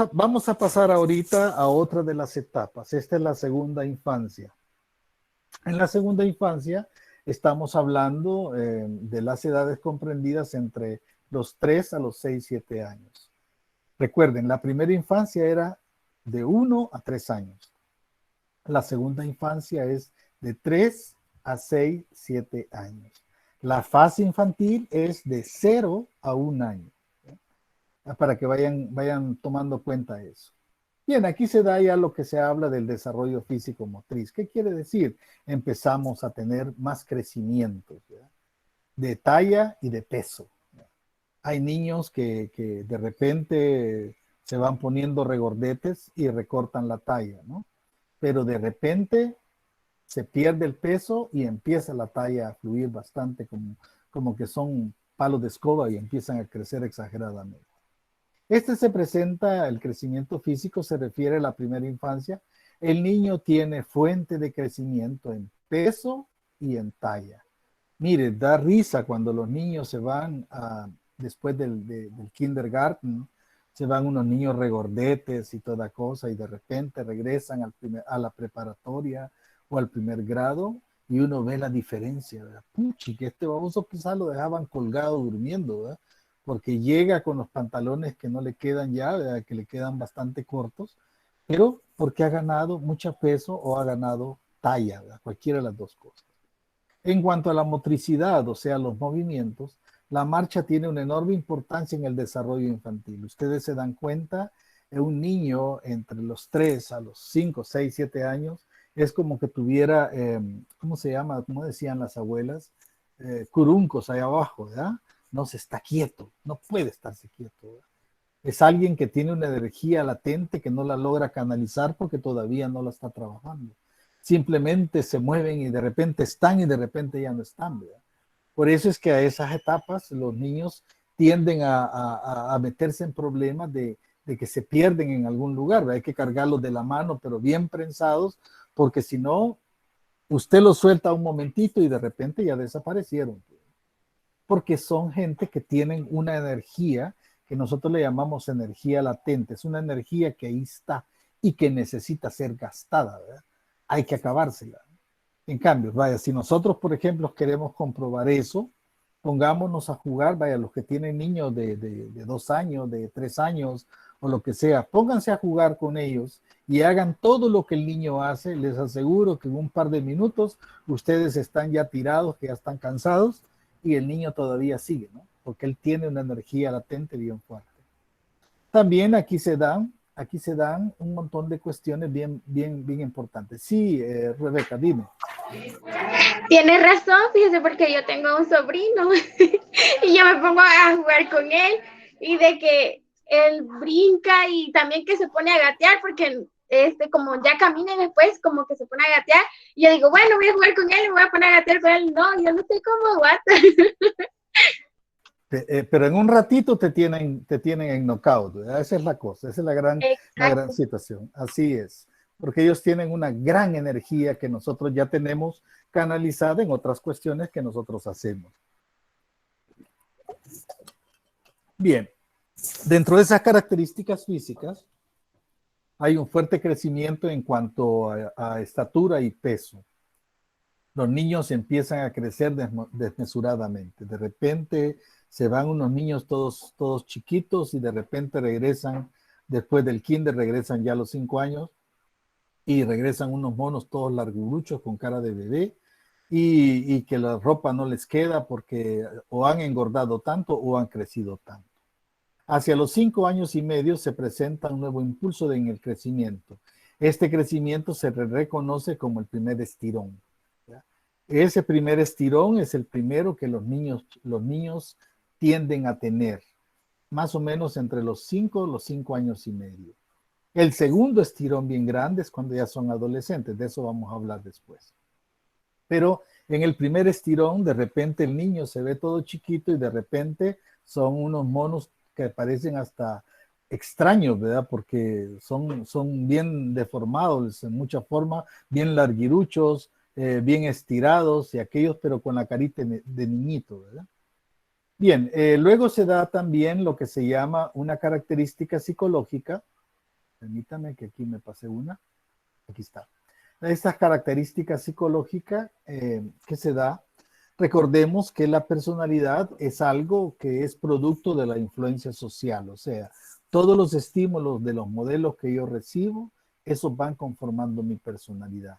Speaker 1: a pasar ahorita a otra de las etapas. Esta es la segunda infancia. En la segunda infancia estamos hablando de las edades comprendidas entre los 3 a los 6, 7 años. Recuerden, la primera infancia era de 1 a 3 años. La segunda infancia es de 3 a 6, 7 años. La fase infantil es de 0 a 1 año. Para que vayan tomando cuenta de eso. Bien, aquí se da ya lo que se habla del desarrollo físico motriz. ¿Qué quiere decir? Empezamos a tener más crecimiento, ¿verdad? De talla y de peso. Hay niños que de repente se van poniendo regordetes y recortan la talla, ¿no? Pero de repente se pierde el peso y empieza la talla a fluir bastante como que son palos de escoba y empiezan a crecer exageradamente. Este se presenta, el crecimiento físico se refiere a la primera infancia. El niño tiene fuente de crecimiento en peso y en talla. Mire, da risa cuando los niños se van después del kindergarten, se van unos niños regordetes y toda cosa y de repente regresan a la preparatoria o al primer grado y uno ve la diferencia, ¿verdad? Puchi, que este baboso quizás lo dejaban colgado durmiendo, ¿verdad? Porque llega con los pantalones que no le quedan ya, ¿verdad? Que le quedan bastante cortos, pero porque ha ganado mucho peso o ha ganado talla, ¿verdad? Cualquiera de las dos cosas. En cuanto a la motricidad, o sea, los movimientos, la marcha tiene una enorme importancia en el desarrollo infantil. Ustedes se dan cuenta, un niño entre los 3 a los 5, 6, 7 años es como que tuviera, ¿cómo se llama? Como decían las abuelas, curuncos ahí abajo, ¿verdad? No se está quieto, no puede estarse quieto, ¿verdad? Es alguien que tiene una energía latente que no la logra canalizar porque todavía no la está trabajando. Simplemente se mueven y de repente están y de repente ya no están, ¿verdad? Por eso es que a esas etapas los niños tienden a meterse en problemas de que se pierden en algún lugar, ¿verdad? Hay que cargarlos de la mano, pero bien prensados, porque si no, usted los suelta un momentito y de repente ya desaparecieron. Porque son gente que tienen una energía que nosotros le llamamos energía latente. Es una energía que ahí está y que necesita ser gastada, ¿verdad? Hay que acabársela. En cambio, vaya, si nosotros, por ejemplo, queremos comprobar eso, pongámonos a jugar, vaya, los que tienen niños de 2 años, de 3 años o lo que sea, pónganse a jugar con ellos y hagan todo lo que el niño hace. Les aseguro que en un par de minutos ustedes están ya tirados, que ya están cansados y el niño todavía sigue, ¿no? Porque él tiene una energía latente bien fuerte. También aquí se dan un montón de cuestiones bien importantes. Sí, Rebeca, dime.
Speaker 2: Tienes razón, fíjese, porque yo tengo un sobrino y yo me pongo a jugar con él y de que él brinca y también que se pone a gatear porque como ya camina y después como que se pone a gatear y yo digo, bueno, voy a jugar con él y me voy a poner a gatear con él. No, yo no sé cómo aguanta.
Speaker 1: Pero en un ratito te tienen en knockout, ¿verdad? Esa es la cosa, esa es la gran situación. Así es, porque ellos tienen una gran energía que nosotros ya tenemos canalizada en otras cuestiones que nosotros hacemos. Bien, dentro de esas características físicas hay un fuerte crecimiento en cuanto a estatura y peso. Los niños empiezan a crecer desmesuradamente. De repente se van unos niños todos chiquitos y de repente regresan, después del kinder, regresan ya a los 5 años y regresan unos monos todos larguruchos con cara de bebé y que la ropa no les queda porque o han engordado tanto o han crecido tanto. Hacia los 5 años y medio se presenta un nuevo impulso en el crecimiento. Este crecimiento se reconoce como el primer estirón. ¿Ya? Ese primer estirón es el primero que los niños tienden a tener, más o menos entre los 5 años y medio. El segundo estirón bien grande es cuando ya son adolescentes, de eso vamos a hablar después. Pero en el primer estirón, de repente el niño se ve todo chiquito y de repente son unos monos que parecen hasta extraños, ¿verdad? Porque son bien deformados en mucha forma, bien larguiruchos, bien estirados y aquellos, pero con la carita de niñito, ¿verdad? Bien, luego se da también lo que se llama una característica psicológica. Permítame que aquí me pasé una. Aquí está. Estas características psicológicas que se da, recordemos que la personalidad es algo que es producto de la influencia social, o sea, todos los estímulos de los modelos que yo recibo, esos van conformando mi personalidad.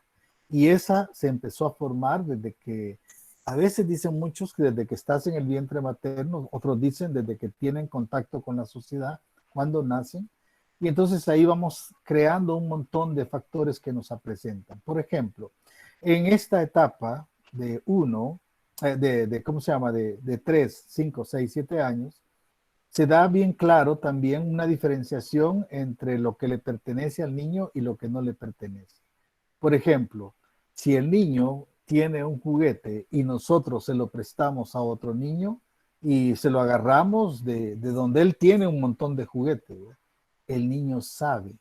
Speaker 1: Y esa se empezó a formar desde que, a veces dicen muchos que desde que estás en el vientre materno, otros dicen desde que tienen contacto con la sociedad, cuando nacen. Y entonces ahí vamos creando un montón de factores que nos presentan. Por ejemplo, en esta etapa de ¿cómo se llama? De 3, 5, 6, 7 años, se da bien claro también una diferenciación entre lo que le pertenece al niño y lo que no le pertenece. Por ejemplo, si el niño tiene un juguete y nosotros se lo prestamos a otro niño y se lo agarramos de donde él tiene un montón de juguetes, ¿verdad? El niño sabe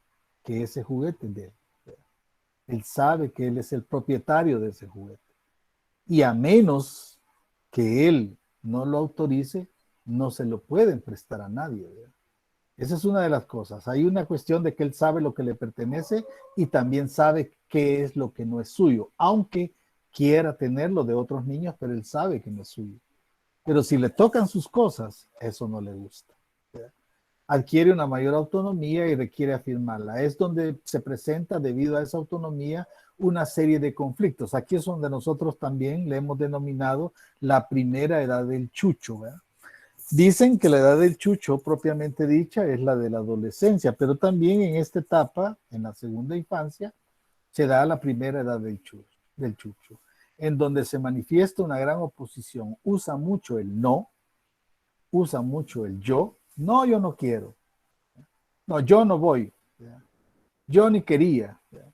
Speaker 1: que ese juguete es de él. Él sabe que él es el propietario de ese juguete. Y a menos que él no lo autorice, no se lo pueden prestar a nadie, ¿verdad? Esa es una de las cosas. Hay una cuestión de que él sabe lo que le pertenece y también sabe qué es lo que no es suyo, aunque quiera tenerlo de otros niños, pero él sabe que no es suyo. Pero si le tocan sus cosas, eso no le gusta, ¿verdad? Adquiere una mayor autonomía y requiere afirmarla. Es donde se presenta, debido a esa autonomía, una serie de conflictos. Aquí es donde nosotros también le hemos denominado la primera edad del chucho, ¿verdad? Dicen que la edad del chucho, propiamente dicha, es la de la adolescencia, pero también en esta etapa, en la segunda infancia, se da la primera edad del chucho, en donde se manifiesta una gran oposición. Usa mucho el no, usa mucho el yo. No, yo no quiero. No, yo no voy. ¿Verdad? Yo ni quería. ¿Verdad?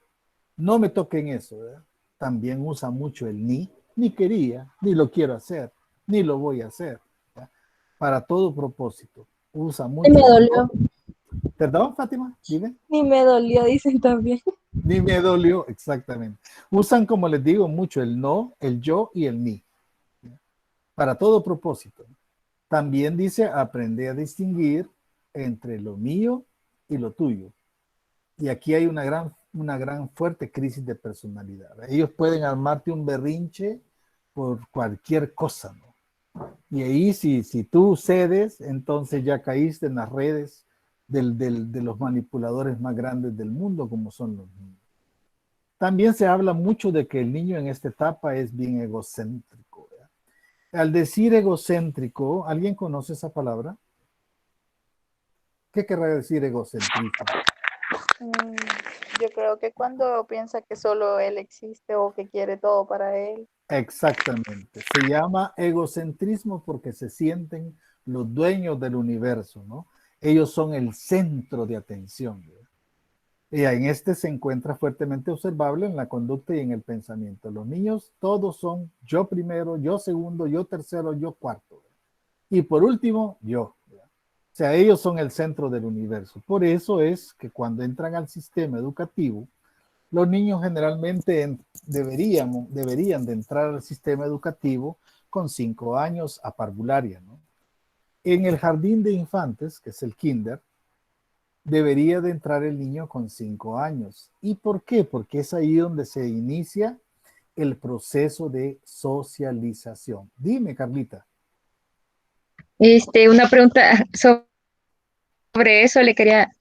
Speaker 1: No me toquen eso. ¿Verdad? También usa mucho el ni quería, ni lo quiero hacer, ni lo voy a hacer. ¿Verdad? Para todo propósito. Usa mucho.
Speaker 4: Ni me dolió.
Speaker 1: ¿Perdón, Fátima? Dime.
Speaker 4: Ni me dolió, dicen también.
Speaker 1: Ni me dolió, exactamente. Usan, como les digo, mucho el no, el yo y el ni. ¿Verdad? Para todo propósito. También dice, aprende a distinguir entre lo mío y lo tuyo. Y aquí hay una gran fuerte crisis de personalidad. Ellos pueden armarte un berrinche por cualquier cosa, ¿no? Y ahí si tú cedes, entonces ya caíste en las redes de los manipuladores más grandes del mundo, como son los niños. También se habla mucho de que el niño en esta etapa es bien egocéntrico, ¿verdad? Al decir egocéntrico, ¿alguien conoce esa palabra? ¿Qué querrá decir egocentrismo?
Speaker 6: Yo creo que cuando piensa que solo él existe o que quiere todo para él.
Speaker 1: Exactamente. Se llama egocentrismo porque se sienten los dueños del universo, ¿no? Ellos son el centro de atención, ¿verdad? Y en este se encuentra fuertemente observable en la conducta y en el pensamiento. Los niños todos son yo primero, yo segundo, yo tercero, yo cuarto, ¿verdad? Y por último, yo. O sea, ellos son el centro del universo. Por eso es que cuando entran al sistema educativo, los niños generalmente deberían de entrar al sistema educativo con 5 años a parvularia, ¿no? En el jardín de infantes, que es el kinder, debería de entrar el niño con 5 años. ¿Y por qué? Porque es ahí donde se inicia el proceso de socialización. Dime, Carlita.
Speaker 3: Una pregunta sobre eso le quería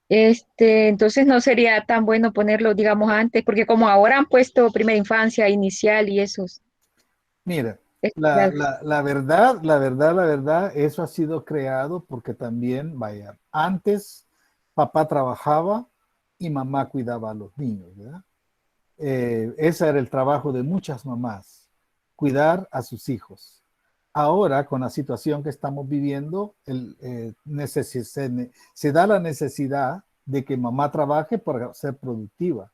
Speaker 3: Entonces no sería tan bueno ponerlo, digamos, antes, porque como ahora han puesto primera infancia, inicial y esos.
Speaker 1: Mira,
Speaker 3: especiales.
Speaker 1: la verdad, eso ha sido creado porque también, vaya, antes papá trabajaba y mamá cuidaba a los niños, ¿verdad? Ese era el trabajo de muchas mamás, cuidar a sus hijos. Ahora, con la situación que estamos viviendo, se da la necesidad de que mamá trabaje para ser productiva,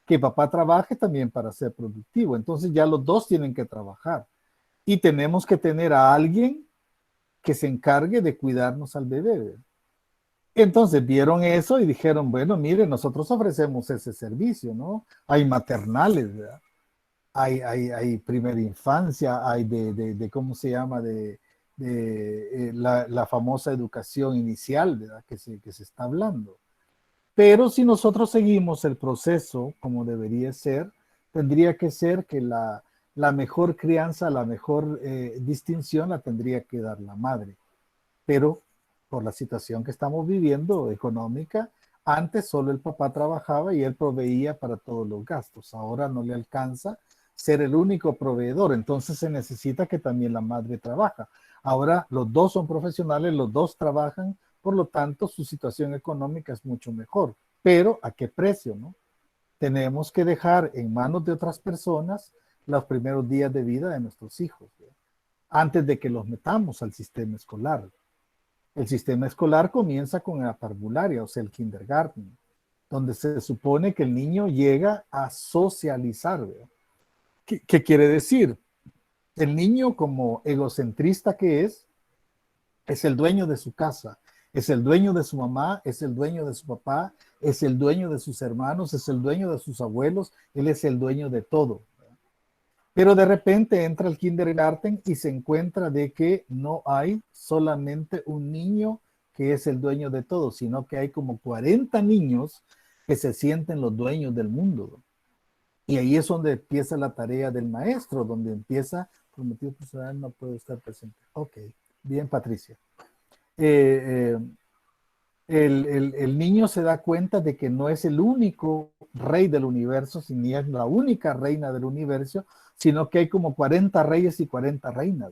Speaker 1: que papá trabaje también para ser productivo. Entonces ya los dos tienen que trabajar y tenemos que tener a alguien que se encargue de cuidarnos al bebé. Entonces vieron eso y dijeron, bueno, mire, nosotros ofrecemos ese servicio, ¿no? Hay maternales, ¿verdad? Hay primera infancia, hay de ¿cómo se llama? La famosa educación inicial, ¿verdad? Que se está hablando. Pero si nosotros seguimos el proceso como debería ser, tendría que ser que la mejor crianza, la mejor distinción la tendría que dar la madre. Pero por la situación que estamos viviendo económica, antes solo el papá trabajaba y él proveía para todos los gastos. Ahora no le alcanza ser el único proveedor, entonces se necesita que también la madre trabaja. Ahora los dos son profesionales, los dos trabajan, por lo tanto su situación económica es mucho mejor. Pero ¿a qué precio, no? Tenemos que dejar en manos de otras personas los primeros días de vida de nuestros hijos, ¿sí? Antes de que los metamos al sistema escolar. El sistema escolar comienza con la parvularia, o sea, el kindergarten, donde se supone que el niño llega a socializar, ¿verdad? ¿Qué quiere decir? El niño, como egocentrista que es el dueño de su casa, es el dueño de su mamá, es el dueño de su papá, es el dueño de sus hermanos, es el dueño de sus abuelos, él es el dueño de todo. Pero de repente entra al kindergarten y se encuentra de que no hay solamente un niño que es el dueño de todo, sino que hay como 40 niños que se sienten los dueños del mundo. Y ahí es donde empieza la tarea del maestro, donde empieza, por motivo personal no puedo estar presente. Ok, bien Patricia. Eh, eh, el niño se da cuenta de que no es el único rey del universo, ni es la única reina del universo, sino que hay como 40 reyes y 40 reinas.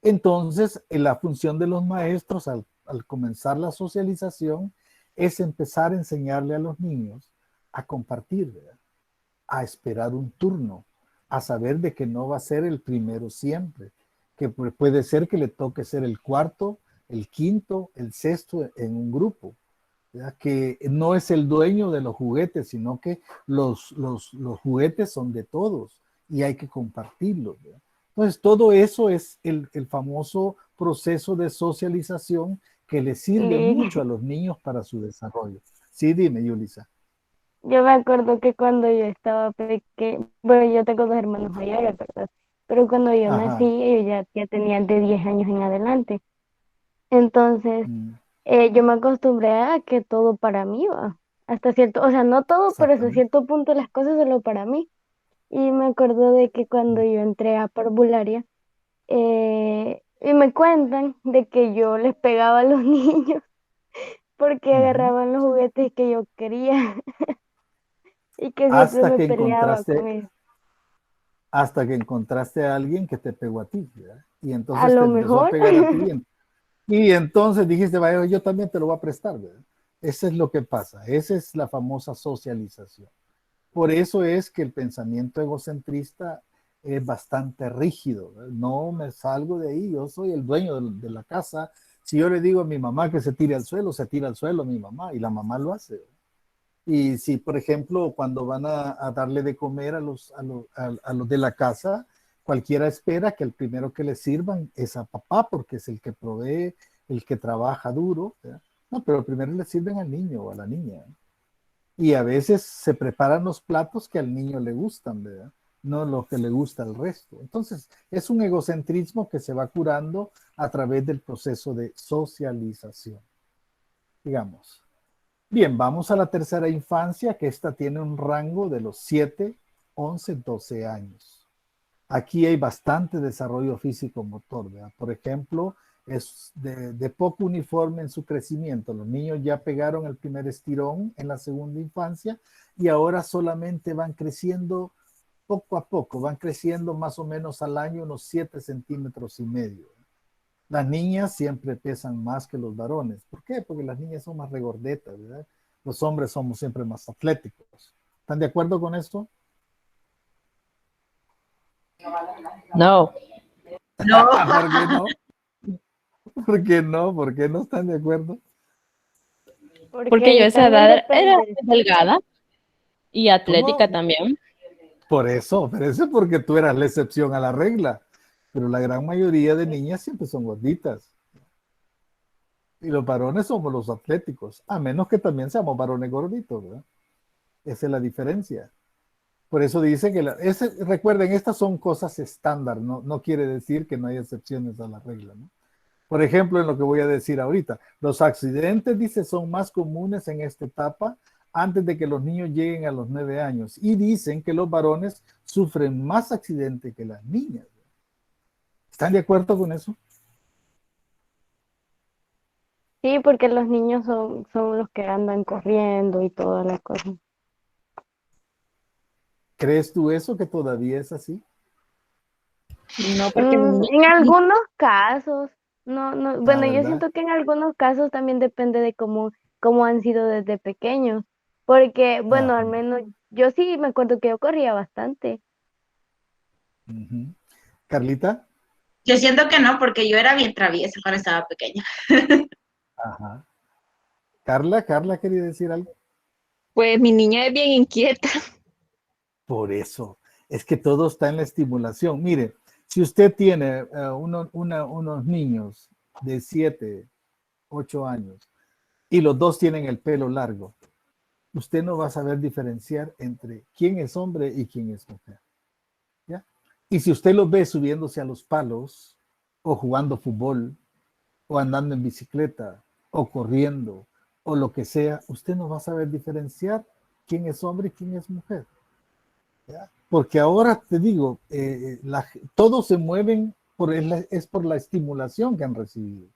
Speaker 1: Entonces, la función de los maestros al comenzar la socialización es empezar a enseñarle a los niños a compartir, ¿verdad? A esperar un turno, a saber de que no va a ser el primero siempre, que puede ser que le toque ser el cuarto, el quinto, el sexto en un grupo, ¿verdad? Que no es el dueño de los juguetes, sino que los juguetes son de todos y hay que compartirlos, ¿verdad? Entonces, todo eso es el famoso proceso de socialización que le sirve mucho a
Speaker 7: Y
Speaker 1: los niños para su desarrollo. Sí, dime, Yulisa.
Speaker 7: yo me acuerdo que cuando yo estaba pequeña, bueno, yo tengo dos hermanos mayores, ¿verdad? Pero cuando yo nací,
Speaker 1: Ajá.
Speaker 7: ellos ya tenían de 10 años en adelante. Entonces,
Speaker 1: Mm,
Speaker 7: yo me acostumbré a que todo para mí va. Hasta cierto, o sea, no todo, pero hasta
Speaker 1: exactamente.
Speaker 7: cierto punto las cosas solo para mí. Y me acuerdo de que cuando
Speaker 1: Mm,
Speaker 7: yo entré a parvularia, y me cuentan de que yo les pegaba a los niños porque
Speaker 1: ujú.
Speaker 7: agarraban los juguetes que yo quería y que siempre
Speaker 1: Hasta
Speaker 7: me
Speaker 1: que
Speaker 7: peleaba con
Speaker 1: encontraste,
Speaker 7: ellos.
Speaker 1: hasta que encontraste a alguien que te pegó a ti, ¿verdad? Y
Speaker 7: A
Speaker 1: entonces te
Speaker 7: lo
Speaker 1: empezó a
Speaker 7: mejor,
Speaker 1: pegar a ti. Y entonces dijiste, vaya, yo también te lo voy a prestar, ¿verdad? Eso es lo que pasa. Esa es la famosa socialización. Por eso es que el pensamiento egocentrista es bastante rígido, ¿verdad? No me salgo de ahí, yo soy el dueño de la casa. Si yo le digo a mi mamá que se tire al suelo, se tira al suelo mi mamá y la mamá lo hace, ¿verdad? Y si, por ejemplo, cuando van a darle de comer a los de la casa, cualquiera espera que el primero que le sirvan es a papá, porque es el que provee, el que trabaja duro, ¿verdad? No, pero primero le sirven al niño o a la niña. Y a veces se preparan los platos que al niño le gustan, ¿verdad? No lo que le gusta al resto. Entonces, es un egocentrismo que se va curando a través del proceso de socialización, digamos. Bien, vamos a la tercera infancia, que esta tiene un rango de los 7, 11, 12 años. Aquí hay bastante desarrollo físico-motor, ¿verdad? Por ejemplo, es de poco uniforme en su crecimiento. Los niños ya pegaron el primer estirón en la segunda infancia y ahora solamente van creciendo poco a poco, van creciendo más o menos al año unos 7 centímetros y medio. Las niñas siempre pesan más que los varones. ¿Por qué? Porque las niñas son más regordetas, ¿verdad? Los hombres somos siempre más atléticos. ¿Están de acuerdo con esto?
Speaker 8: No.
Speaker 2: No.
Speaker 1: ¿Por qué no? ¿Por qué no? ¿Por qué no están de acuerdo?
Speaker 8: Porque yo a esa
Speaker 7: también
Speaker 8: edad era
Speaker 7: depende.
Speaker 8: delgada y atlética
Speaker 1: ¿Cómo?
Speaker 8: también.
Speaker 1: Por eso, pero eso es porque tú eras la excepción a la regla. Pero la gran mayoría de niñas siempre son gorditas. Y los varones somos los atléticos, a menos que también seamos varones gorditos, ¿verdad? Esa es la diferencia. Por eso dice que, recuerden, estas son cosas estándar, no, no quiere decir que no hay excepciones a la regla, ¿no? Por ejemplo, en lo que voy a decir ahorita, los accidentes, dice, son más comunes en esta etapa antes de que los niños lleguen a los 9 años. Y dicen que los varones sufren más accidentes que las niñas. ¿Están de acuerdo con eso?
Speaker 7: Sí, porque los niños son los que andan corriendo y todas las cosas.
Speaker 1: ¿Crees tú eso que todavía es así?
Speaker 8: No, porque
Speaker 7: En algunos casos, no,
Speaker 1: Ah,
Speaker 7: bueno, yo
Speaker 1: ¿verdad?
Speaker 7: siento que en algunos casos también depende de cómo han sido desde pequeños, porque, bueno,
Speaker 1: Ajá.
Speaker 7: al menos yo sí me acuerdo que yo corría bastante.
Speaker 1: Ujú. Carlita.
Speaker 2: Yo siento que no, porque yo era bien traviesa cuando estaba pequeña.
Speaker 1: Ajá. Carla quería decir algo.
Speaker 3: Pues mi niña es bien inquieta.
Speaker 1: Por eso, es que todo está en la estimulación. Mire, si usted tiene unos niños de 7, 8 años y los dos tienen el pelo largo, usted no va a saber diferenciar entre quién es hombre y quién es mujer. ¿Ya? Y si usted los ve subiéndose a los palos o jugando fútbol o andando en bicicleta o corriendo o lo que sea, usted no va a saber diferenciar quién es hombre y quién es mujer. ¿Ya? Porque ahora te digo, todos se mueven, es por la estimulación que han recibido.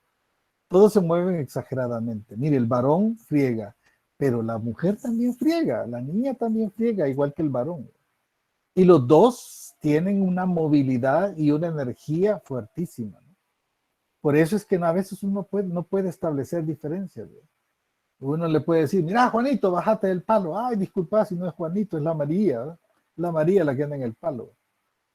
Speaker 1: Todos se mueven exageradamente. Mire, el varón friega, pero la mujer también friega, la niña también friega, igual que el varón. Y los dos tienen una movilidad y una energía fuertísima, ¿no? Por eso es que a veces uno no puede establecer diferencias, ¿no? Uno le puede decir, mira, Juanito, bájate del palo. Ay, disculpa, si no es Juanito, es la María, ¿verdad? La María la que anda en el palo.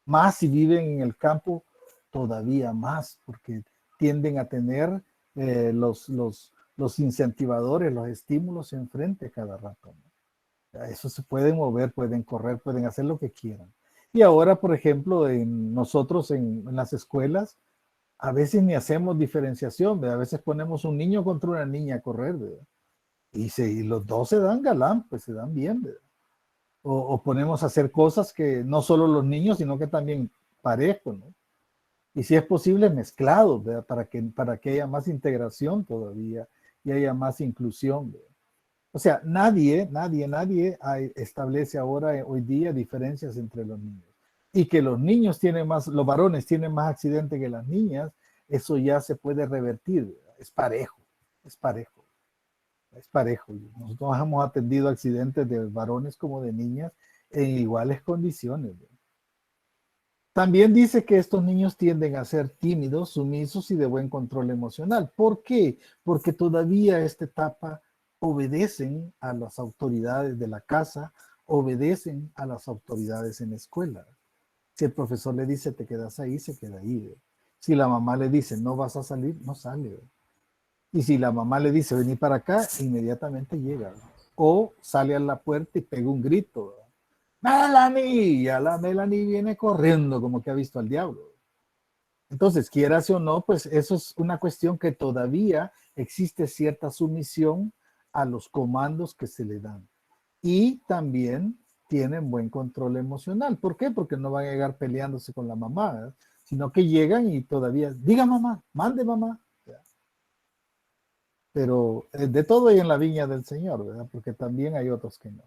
Speaker 1: Más si viven en el campo, todavía más, porque tienden a tener los incentivadores, los estímulos enfrente cada rato, ¿no? Eso se pueden mover, pueden correr, pueden hacer lo que quieran. Y ahora, por ejemplo, nosotros en las escuelas, a veces ni hacemos diferenciación, ¿verdad? A veces ponemos un niño contra una niña a correr, ¿verdad? Y los dos se dan galán, pues se dan bien, ¿verdad? O ponemos a hacer cosas que no solo los niños, sino que también parejos, ¿no? Y si es posible, mezclados, ¿verdad? Para que haya más integración todavía y haya más inclusión, ¿verdad? O sea, nadie establece ahora, hoy día, diferencias entre los niños. Y que los niños tienen más, los varones tienen más accidentes que las niñas, eso ya se puede revertir, ¿verdad? Es parejo, es parejo, es parejo. Nosotros hemos atendido accidentes de varones como de niñas en iguales condiciones, ¿verdad? También dice que estos niños tienden a ser tímidos, sumisos y de buen control emocional. ¿Por qué? Porque todavía esta etapa obedecen a las autoridades de la casa, obedecen a las autoridades en la escuela. Si el profesor le dice te quedas ahí, se queda ahí, ¿ve? Si la mamá le dice no vas a salir, no sale, ¿ve? Y si la mamá le dice vení para acá, inmediatamente llega, ¿ve? O sale a la puerta y pega un grito, ¿ve? Melanie, ya la Melanie viene corriendo como que ha visto al diablo. Entonces, quieras o no, pues eso es una cuestión que todavía existe cierta sumisión a los comandos que se le dan. Y también tienen buen control emocional. ¿Por qué? Porque no van a llegar peleándose con la mamá, ¿verdad? Sino que llegan y todavía, diga mamá, mande mamá. ¿Verdad? Pero de todo hay en la viña del Señor, ¿verdad? Porque también hay otros que no.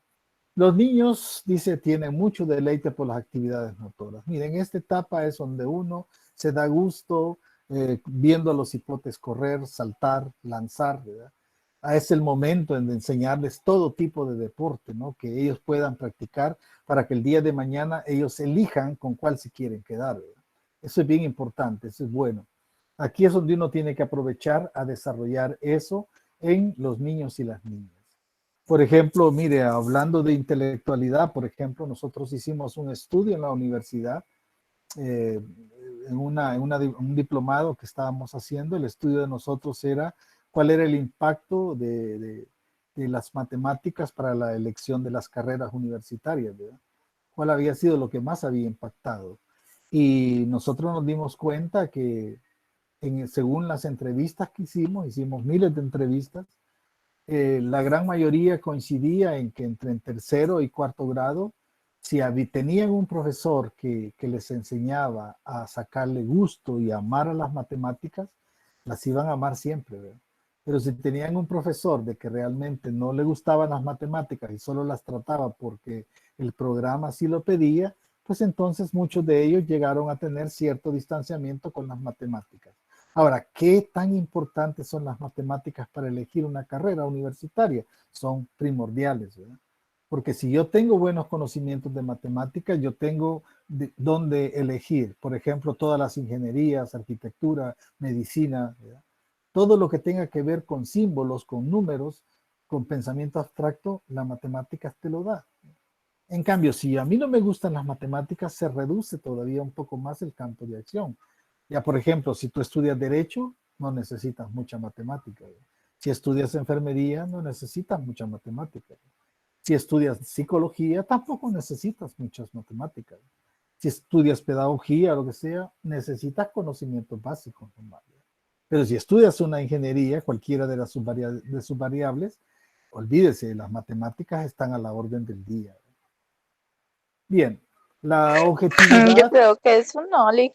Speaker 1: Los niños, dice, tienen mucho deleite por las actividades motoras. Miren, esta etapa es donde uno se da gusto viendo a los hipotes correr, saltar, lanzar, ¿verdad? Es el momento en de enseñarles todo tipo de deporte, ¿no? Que ellos puedan practicar para que el día de mañana ellos elijan con cuál se quieren quedar, ¿verdad? Eso es bien importante, eso es bueno. Aquí es donde uno tiene que aprovechar a desarrollar eso en los niños y las niñas. Por ejemplo, mire, hablando de intelectualidad, por ejemplo, nosotros hicimos un estudio en la universidad, eh, un diplomado que estábamos haciendo. El estudio de nosotros era cuál era el impacto de las matemáticas para la elección de las carreras universitarias, ¿verdad? ¿Cuál había sido lo que más había impactado? Y nosotros nos dimos cuenta que según las entrevistas que hicimos miles de entrevistas, la gran mayoría coincidía en que entre en tercero y cuarto grado, si tenían un profesor que les enseñaba a sacarle gusto y amar a las matemáticas, las iban a amar siempre, ¿verdad? Pero si tenían un profesor de que realmente no le gustaban las matemáticas y solo las trataba porque el programa así lo pedía, pues entonces muchos de ellos llegaron a tener cierto distanciamiento con las matemáticas. Ahora, ¿qué tan importantes son las matemáticas para elegir una carrera universitaria? Son primordiales, ¿verdad? Porque si yo tengo buenos conocimientos de matemáticas, yo tengo dónde elegir. Por ejemplo, todas las ingenierías, arquitectura, medicina, ¿verdad? Todo lo que tenga que ver con símbolos, con números, con pensamiento abstracto, la matemática te lo da. En cambio, si a mí no me gustan las matemáticas, se reduce todavía un poco más el campo de acción. Ya, por ejemplo, si tú estudias derecho, no necesitas mucha matemática. Si estudias enfermería, no necesitas mucha matemática. Si estudias psicología, tampoco necesitas muchas matemáticas. Si estudias pedagogía o lo que sea, necesitas conocimientos básicos. Pero si estudias una ingeniería, cualquiera de sus variables, olvídese, las matemáticas están a la orden del día. Bien, la
Speaker 6: Yo
Speaker 1: objetividad.
Speaker 6: creo que es un Oli.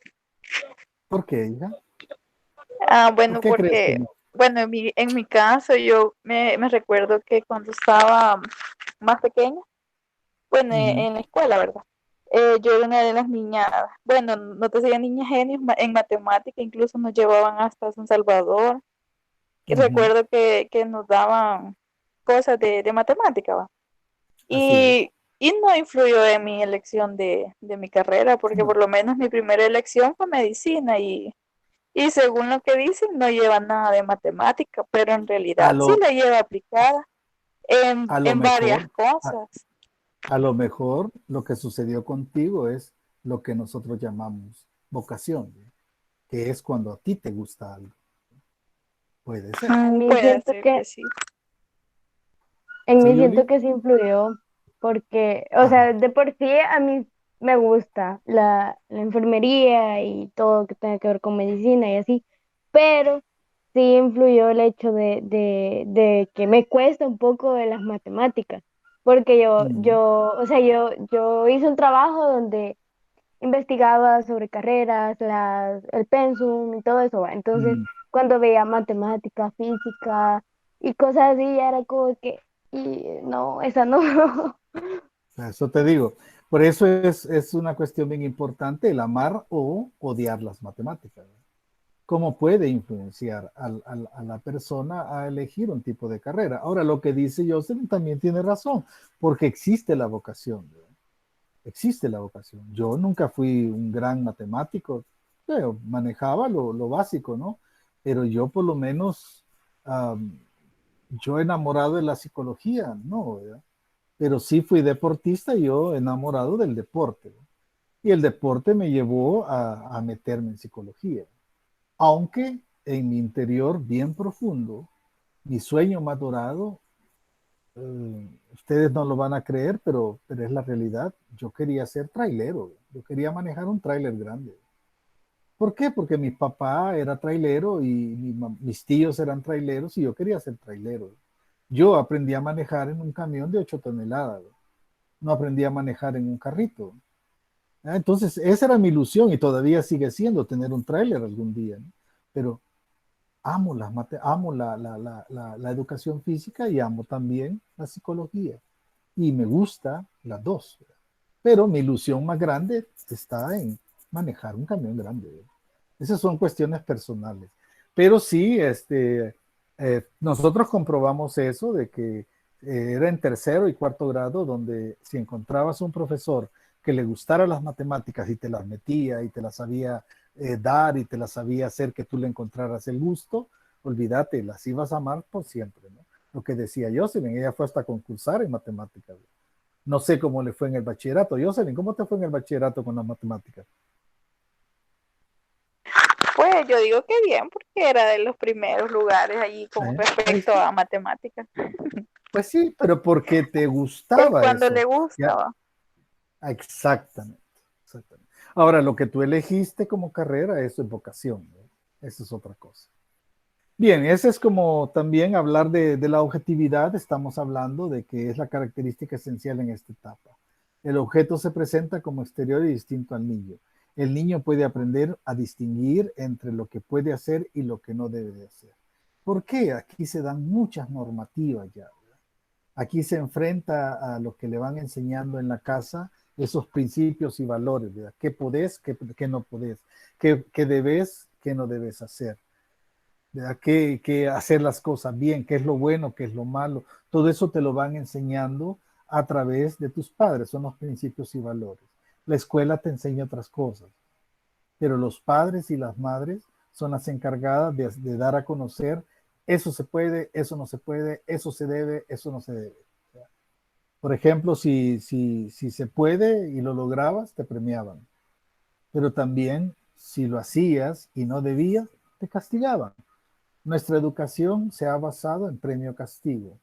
Speaker 1: ¿Por qué, hija? ¿Por
Speaker 6: Bueno,
Speaker 1: qué crees que
Speaker 6: porque,
Speaker 1: no?
Speaker 6: bueno, en mi caso, yo me recuerdo que cuando estaba más pequeña, bueno,
Speaker 1: Ujú,
Speaker 6: en la escuela, ¿verdad? Yo era una de las niñas, bueno, no te decía niñas genios en matemática, incluso nos llevaban hasta San Salvador. Y
Speaker 1: ujú,
Speaker 6: recuerdo que nos daban cosas de matemática, ¿va?
Speaker 1: así es.
Speaker 6: Y no influyó en mi elección de mi carrera, porque
Speaker 1: No.
Speaker 6: por lo menos mi primera elección fue medicina y según lo que dicen no lleva nada de matemática, pero en
Speaker 1: A
Speaker 6: realidad sí
Speaker 1: lo,
Speaker 6: la lleva aplicada
Speaker 1: a lo
Speaker 6: en varias
Speaker 1: mejor,
Speaker 6: cosas.
Speaker 1: a lo mejor lo que sucedió contigo es lo que nosotros llamamos vocación, ¿sí? Que es cuando a ti te gusta algo. Puede ser.
Speaker 7: En mí
Speaker 6: Puede
Speaker 7: siento
Speaker 6: ser
Speaker 7: que,
Speaker 6: que sí.
Speaker 7: en
Speaker 1: ¿Sí,
Speaker 7: mí siento
Speaker 1: Yuli?
Speaker 7: que sí influyó, porque, o sea,
Speaker 1: Ajá.
Speaker 7: de por sí a mí me gusta la enfermería y todo que tenga que ver con medicina y así, pero sí influyó el hecho de que me cuesta un poco de las matemáticas, porque
Speaker 1: Mm,
Speaker 7: o sea, yo hice un trabajo donde investigaba sobre carreras, el pensum y todo eso, ¿va? Entonces,
Speaker 1: mm.
Speaker 7: cuando veía matemática, física y cosas así, ya era como que, y no, esa no.
Speaker 1: Eso te digo. Por eso es una cuestión bien importante el amar o odiar las matemáticas, ¿no? Cómo puede influenciar a la persona a elegir un tipo de carrera. Ahora, lo que dice Joseph también tiene razón, porque existe la vocación, ¿verdad? Existe la vocación. Yo nunca fui un gran matemático, pero manejaba lo básico, ¿no? Pero yo por lo menos, um, yo enamorado de la psicología, ¿no? ¿Verdad? Pero sí fui deportista y yo enamorado del deporte, ¿no? Y el deporte me llevó a meterme en psicología. Aunque en mi interior, bien profundo, mi sueño más dorado, ustedes no lo van a creer, pero es la realidad. Yo quería ser trailero, yo quería manejar un trailer grande. ¿Por qué? Porque mi papá era trailero y mis tíos eran traileros y yo quería ser trailero. Yo aprendí a manejar en un camión de 8 toneladas, no aprendí a manejar en un carrito. Entonces, esa era mi ilusión y todavía sigue siendo tener un tráiler algún día, ¿no? Pero amo, amo la educación física y amo también la psicología. Y me gusta las dos. Pero mi ilusión más grande está en manejar un camión grande. Esas son cuestiones personales. Pero sí, nosotros comprobamos eso de que era en tercero y cuarto grado donde si encontrabas un profesor que le gustara las matemáticas y te las metía y te las sabía dar y te las sabía hacer que tú le encontraras el gusto, olvídate, las ibas a amar por siempre, ¿no? Lo que decía Jocelyn, ella fue hasta concursar en matemáticas. No sé cómo le fue en el bachillerato. Jocelyn, ¿cómo te fue en el bachillerato con las matemáticas?
Speaker 6: Pues yo digo que bien, porque era de los primeros lugares allí con respecto a matemáticas.
Speaker 1: Pues sí, pero porque te
Speaker 6: Es
Speaker 1: gustaba
Speaker 6: cuando
Speaker 1: eso.
Speaker 6: le
Speaker 1: ¿Ya?
Speaker 6: gustaba.
Speaker 1: Exactamente, exactamente. Ahora, lo que tú elegiste como carrera, eso es vocación, ¿no? Eso es otra cosa. Bien, ese es como también hablar de la objetividad. Estamos hablando de que es la característica esencial en esta etapa. El objeto se presenta como exterior y distinto al niño. El niño puede aprender a distinguir entre lo que puede hacer y lo que no debe de hacer. ¿Por qué? Aquí se dan muchas normativas ya, ¿verdad? Aquí se enfrenta a lo que le van enseñando en la casa, esos principios y valores, ¿verdad? ¿Qué podés, qué no podés? ¿Qué debes, qué no debes hacer? Que hacer las cosas bien, qué es lo bueno, qué es lo malo. Todo eso te lo van enseñando a través de tus padres, son los principios y valores. La escuela te enseña otras cosas, pero los padres y las madres son las encargadas de dar a conocer eso se puede, eso no se puede, eso se debe, eso no se debe. Por ejemplo, si se puede y lo lograbas, te premiaban, pero también si lo hacías y no debías, te castigaban. Nuestra educación se ha basado en premio-castigo.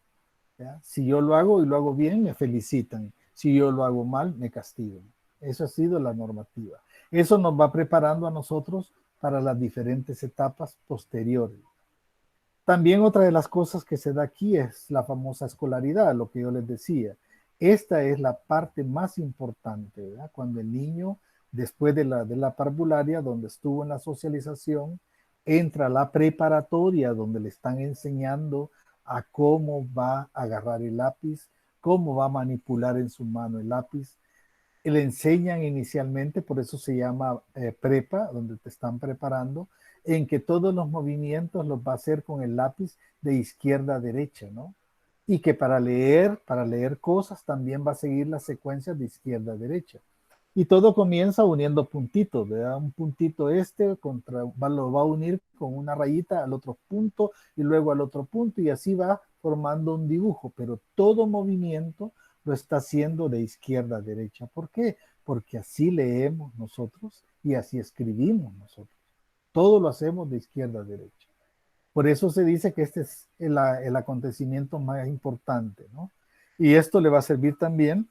Speaker 1: ¿Ya? Si yo lo hago y lo hago bien, me felicitan. Si yo lo hago mal, me castigan. Eso ha sido la normativa. Eso nos va preparando a nosotros para las diferentes etapas posteriores. También otra de las cosas que se da aquí es la famosa escolaridad, lo que yo les decía. Esta es la parte más importante, ¿verdad? Cuando el niño, después de la parvularia, donde estuvo en la socialización, entra a la preparatoria, donde le están enseñando a cómo va a agarrar el lápiz, cómo va a manipular en su mano el lápiz. Le enseñan inicialmente, por eso se llama prepa, donde te están preparando, en que todos los movimientos los va a hacer con el lápiz de izquierda a derecha, ¿no? Y que para leer cosas también va a seguir las secuencias de izquierda a derecha. Y todo comienza uniendo puntitos, ¿verdad? Un puntito lo va a unir con una rayita al otro punto y luego al otro punto y así va formando un dibujo, pero todo movimiento lo está haciendo de izquierda a derecha. ¿Por qué? Porque así leemos nosotros y así escribimos nosotros. Todo lo hacemos de izquierda a derecha. Por eso se dice que este es el acontecimiento más importante, ¿no? Y esto le va a servir también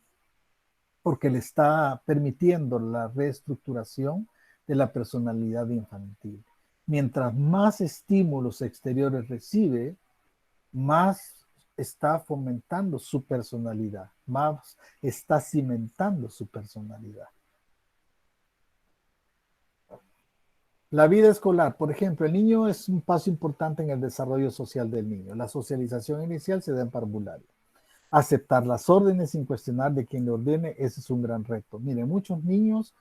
Speaker 1: porque le está permitiendo la reestructuración de la personalidad infantil. Mientras más estímulos exteriores recibe, más está fomentando su personalidad, más está cimentando su personalidad. La vida escolar, por ejemplo, el niño es un paso importante en el desarrollo social del niño. La socialización inicial se da en parvularia. Aceptar las órdenes sin cuestionar de quien le ordene, ese es un gran reto. Miren, muchos niños,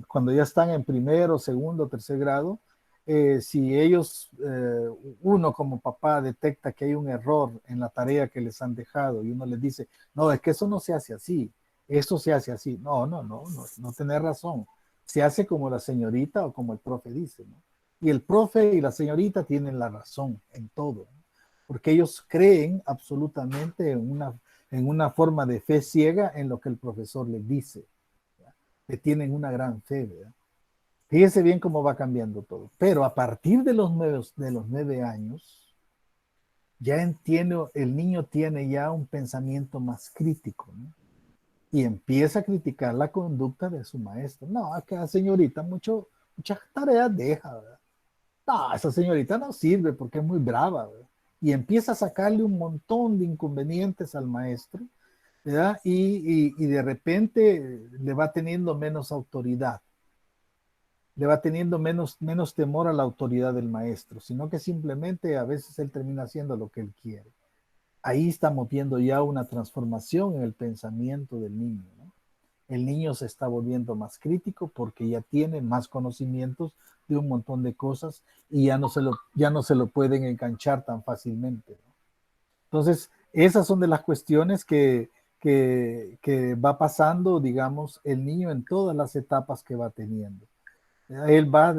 Speaker 1: cuando ya están en primero, segundo, tercer grado, si ellos, uno como papá detecta que hay un error en la tarea que les han dejado y uno les dice, no, es que eso no se hace así, eso se hace así. No tenés razón. Se hace como la señorita o como el profe dice, ¿no? Y el profe y la señorita tienen la razón en todo, ¿no? Porque ellos creen absolutamente en una forma de fe ciega en lo que el profesor les dice, ¿verdad? Que tienen una gran fe, ¿verdad? Fíjese bien cómo va cambiando todo. Pero a partir de los 9 años, ya entiende, el niño tiene ya un pensamiento más crítico, ¿no? Y empieza a criticar la conducta de su maestro. No, es que la señorita muchas tareas deja, ¿verdad? No, esa señorita no sirve porque es muy brava, ¿verdad? Y empieza a sacarle un montón de inconvenientes al maestro, ¿verdad? Y de repente le va teniendo menos autoridad, le va teniendo menos temor a la autoridad del maestro, sino que simplemente a veces él termina haciendo lo que él quiere. Ahí estamos viendo ya una transformación en el pensamiento del niño, ¿no? El niño se está volviendo más crítico porque ya tiene más conocimientos de un montón de cosas y ya no se lo pueden enganchar tan fácilmente, ¿no? Entonces, esas son de las cuestiones que va pasando, digamos, el niño en todas las etapas que va teniendo. Él va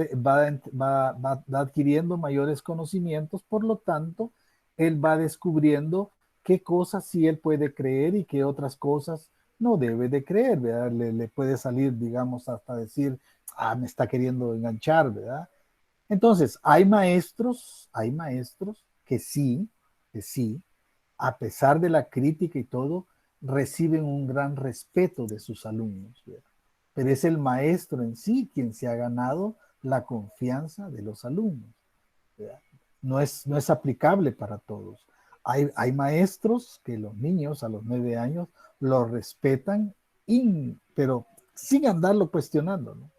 Speaker 1: adquiriendo mayores conocimientos, por lo tanto, él va descubriendo qué cosas sí él puede creer y qué otras cosas no debe de creer, ¿verdad? Le puede salir, digamos, hasta decir, me está queriendo enganchar, ¿verdad? Entonces, hay maestros que sí, a pesar de la crítica y todo, reciben un gran respeto de sus alumnos, ¿verdad? Pero es el maestro en sí quien se ha ganado la confianza de los alumnos, ¿verdad? No es aplicable para todos. Hay maestros que los niños a los 9 años los respetan, pero sin andarlo cuestionando, ¿no?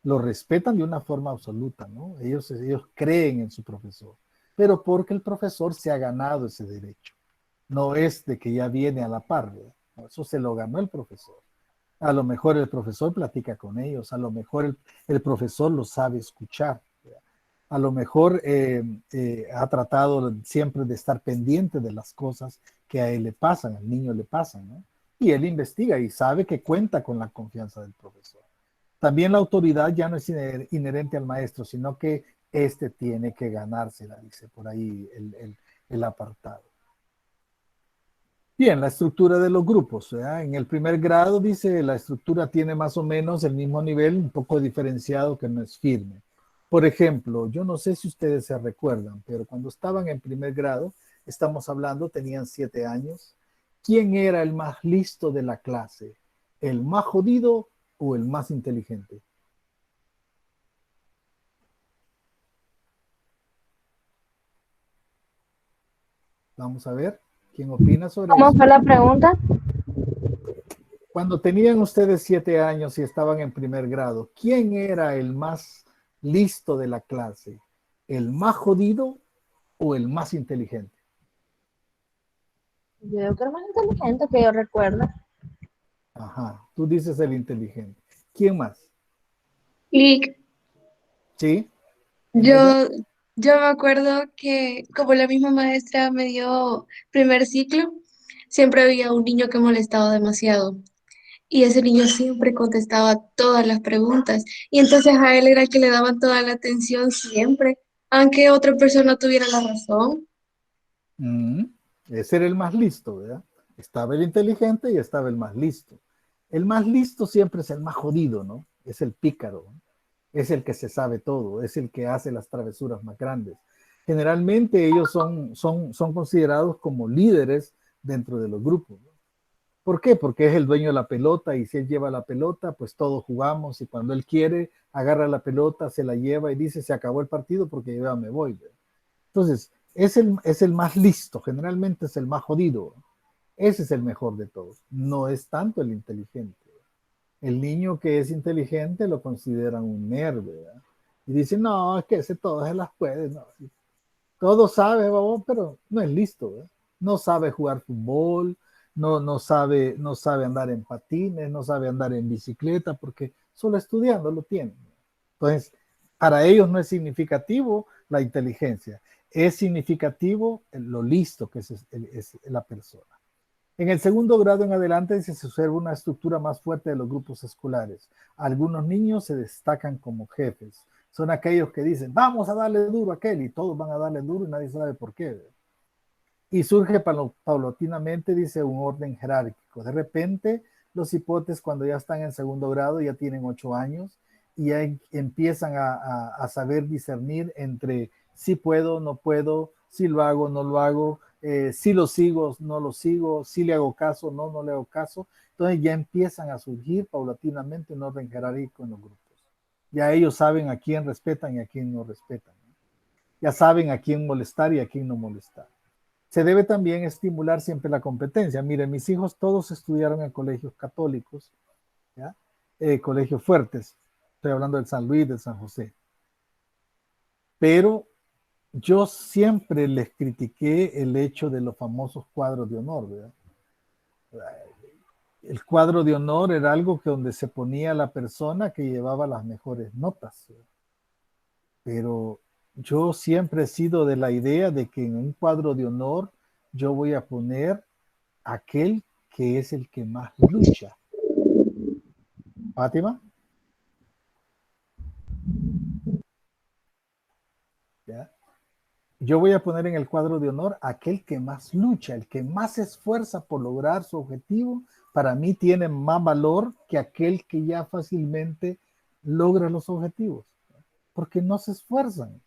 Speaker 1: Lo respetan de una forma absoluta, ¿no? Ellos creen en su profesor, pero porque el profesor se ha ganado ese derecho. No es de que ya viene a la par, ¿verdad? No, eso se lo ganó el profesor. A lo mejor el profesor platica con ellos, a lo mejor el profesor lo sabe escuchar, ¿verdad? A lo mejor ha tratado siempre de estar pendiente de las cosas que a él le pasan, al niño le pasan, ¿no? Y él investiga y sabe que cuenta con la confianza del profesor. También la autoridad ya no es inherente al maestro, sino que éste tiene que ganársela, dice por ahí el apartado. Bien, la estructura de los grupos, ¿verdad? En el primer grado, dice, la estructura tiene más o menos el mismo nivel, un poco diferenciado, que no es firme. Por ejemplo, yo no sé si ustedes se recuerdan, pero cuando estaban en primer grado, estamos hablando, tenían 7 años, ¿quién era el más listo de la clase? ¿El más jodido o el más inteligente? Vamos a ver, ¿quién opina sobre
Speaker 7: ¿Cómo
Speaker 1: eso?
Speaker 7: fue la pregunta?
Speaker 1: Cuando tenían ustedes 7 años y estaban en primer grado, ¿quién era el más listo de la clase? ¿El más jodido o el más inteligente?
Speaker 7: Yo creo más inteligente que yo recuerdo.
Speaker 1: Ajá, tú dices el inteligente. ¿Quién más?
Speaker 9: Y
Speaker 1: ¿Sí? Emilia.
Speaker 9: yo, yo me acuerdo que como la misma maestra me dio primer ciclo, siempre había un niño que molestaba demasiado. Y ese niño siempre contestaba todas las preguntas. Y entonces a él era el que le daban toda la atención siempre, aunque otra persona tuviera la razón.
Speaker 1: Mm, ese era el más listo, ¿verdad? Estaba el inteligente y estaba el más listo. El más listo siempre es el más jodido, ¿no? Es el pícaro, ¿no? Es el que se sabe todo, es el que hace las travesuras más grandes. Generalmente ellos son considerados como líderes dentro de los grupos, ¿no? ¿Por qué? Porque es el dueño de la pelota y si él lleva la pelota, pues todos jugamos y cuando él quiere, agarra la pelota, se la lleva y dice, se acabó el partido porque yo ya me voy, ¿verdad? Entonces, es el más listo, generalmente es el más jodido. Ese es el mejor de todos. No es tanto el inteligente. El niño que es inteligente lo consideran un nerd, ¿verdad? Y dicen, no, es que ese todo se las puede. No. Todo sabe, babón, pero no es listo, ¿verdad? No sabe jugar fútbol, no sabe andar en patines, no sabe andar en bicicleta, porque solo estudiando lo tienen. Entonces, para ellos no es significativo la inteligencia, es significativo lo listo que es la persona. En el segundo grado en adelante se observa una estructura más fuerte de los grupos escolares. Algunos niños se destacan como jefes. Son aquellos que dicen, vamos a darle duro a aquel, y todos van a darle duro y nadie sabe por qué. Y surge paulatinamente, dice, un orden jerárquico. De repente, los hipotes cuando ya están en segundo grado, ya tienen 8 años, y ya empiezan a saber discernir entre si puedo, no puedo, si lo hago, no lo hago, si lo sigo, no lo sigo, si le hago caso, no le hago caso. Entonces ya empiezan a surgir paulatinamente un orden jerárquico en los grupos. Ya ellos saben a quién respetan y a quién no respetan, ¿no? Ya saben a quién molestar y a quién no molestar. Se debe también estimular siempre la competencia. Miren, mis hijos todos estudiaron en colegios católicos, ¿ya? Colegios fuertes. Estoy hablando del San Luis, del San José. Pero yo siempre les critiqué el hecho de los famosos cuadros de honor, ¿verdad? el cuadro de honor era algo que donde se ponía la persona que llevaba las mejores notas. Pero yo siempre he sido de la idea de que en un cuadro de honor yo voy a poner aquel que es el que más lucha. Fátima. ¿Ya? Yo voy a poner en el cuadro de honor aquel que más lucha, el que más se esfuerza por lograr su objetivo. Para mí tiene más valor que aquel que ya fácilmente logra los objetivos, porque no se esfuerzan.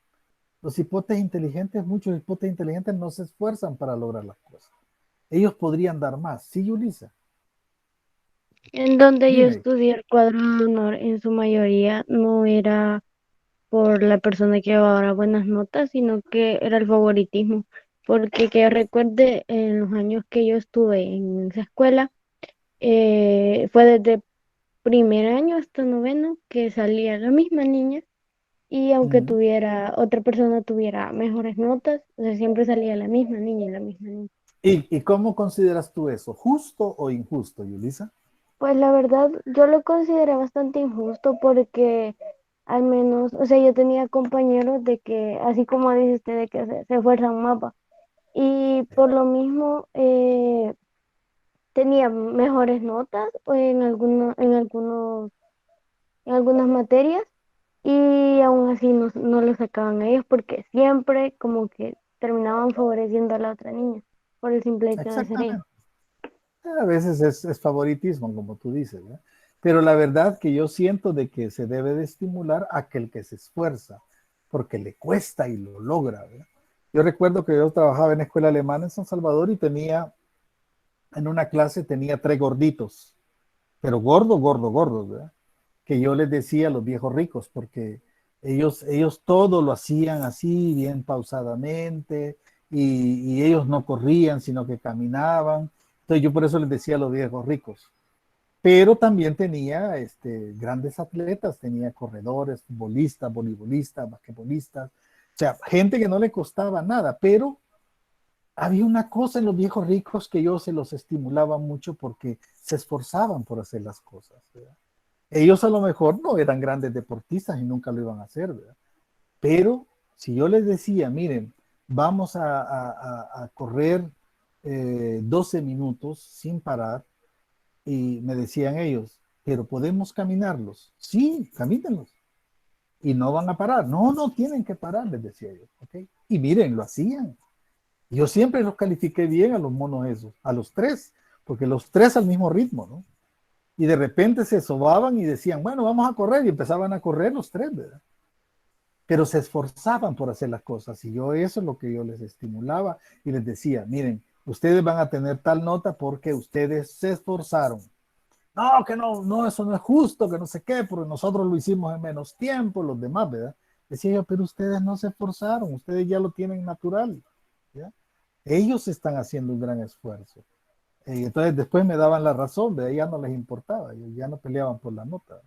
Speaker 1: Los hipotes inteligentes, muchos hipotes inteligentes no se esfuerzan para lograr las cosas. Ellos podrían dar más. Sí, Yulisa.
Speaker 7: En donde yo
Speaker 1: Dime.
Speaker 7: estudié el cuadro de honor, en su mayoría no era por la persona que llevaba buenas notas, sino que era el favoritismo. Porque que yo recuerde, en los años que yo estuve en esa escuela, fue desde primer año hasta noveno que salía la misma niña y aunque tuviera, otra persona tuviera mejores notas, o sea, siempre salía la misma niña y la misma niña.
Speaker 1: ¿Y cómo consideras tú eso? ¿Justo o injusto, Yulisa?
Speaker 7: Pues la verdad, yo lo consideré bastante injusto porque al menos, o sea, yo tenía compañeros de que, así como dice usted, de que se esfuerzan más, va, y por lo mismo tenía mejores notas en algunas materias y aún así no lo sacaban a ellos porque siempre como que terminaban favoreciendo a la otra niña por el simple hecho de ser ellos.
Speaker 1: Exactamente. A veces es favoritismo, como tú dices, ¿verdad? Pero la verdad que yo siento de que se debe de estimular a aquel que se esfuerza, porque le cuesta y lo logra, ¿verdad? Yo recuerdo que yo trabajaba en escuela alemana en San Salvador y en una clase tenía 3 gorditos, pero gordos, ¿verdad? Que yo les decía a los viejos ricos, porque ellos todo lo hacían así, bien pausadamente, y ellos no corrían, sino que caminaban. Entonces yo por eso les decía a los viejos ricos. Pero también tenía grandes atletas, tenía corredores, futbolistas, voleibolistas, basquetbolistas, o sea, gente que no le costaba nada, pero había una cosa en los viejos ricos que yo se los estimulaba mucho porque se esforzaban por hacer las cosas, ¿verdad? Ellos a lo mejor no eran grandes deportistas y nunca lo iban a hacer, ¿verdad? Pero si yo les decía, miren, vamos a correr 12 minutos sin parar, y me decían ellos, pero podemos caminarlos. Sí, camínenlos. Y no van a parar. No, no tienen que parar, les decía yo. ¿Okay? Y miren, lo hacían. Yo siempre los califiqué bien a los monos esos, a los 3, porque los 3 al mismo ritmo, ¿no? Y de repente se sobaban y decían, bueno, vamos a correr, y empezaban a correr los 3, ¿verdad? Pero se esforzaban por hacer las cosas, y yo eso es lo que yo les estimulaba, y les decía, miren, ustedes van a tener tal nota porque ustedes se esforzaron. No, que no, eso no es justo, que no sé qué, porque nosotros lo hicimos en menos tiempo, los demás, ¿verdad? Decía yo, pero ustedes no se esforzaron, ustedes ya lo tienen natural, ¿ya? Ellos están haciendo un gran esfuerzo. Entonces después me daban la razón, ¿verdad? Ya no les importaba, ya no peleaban por la nota.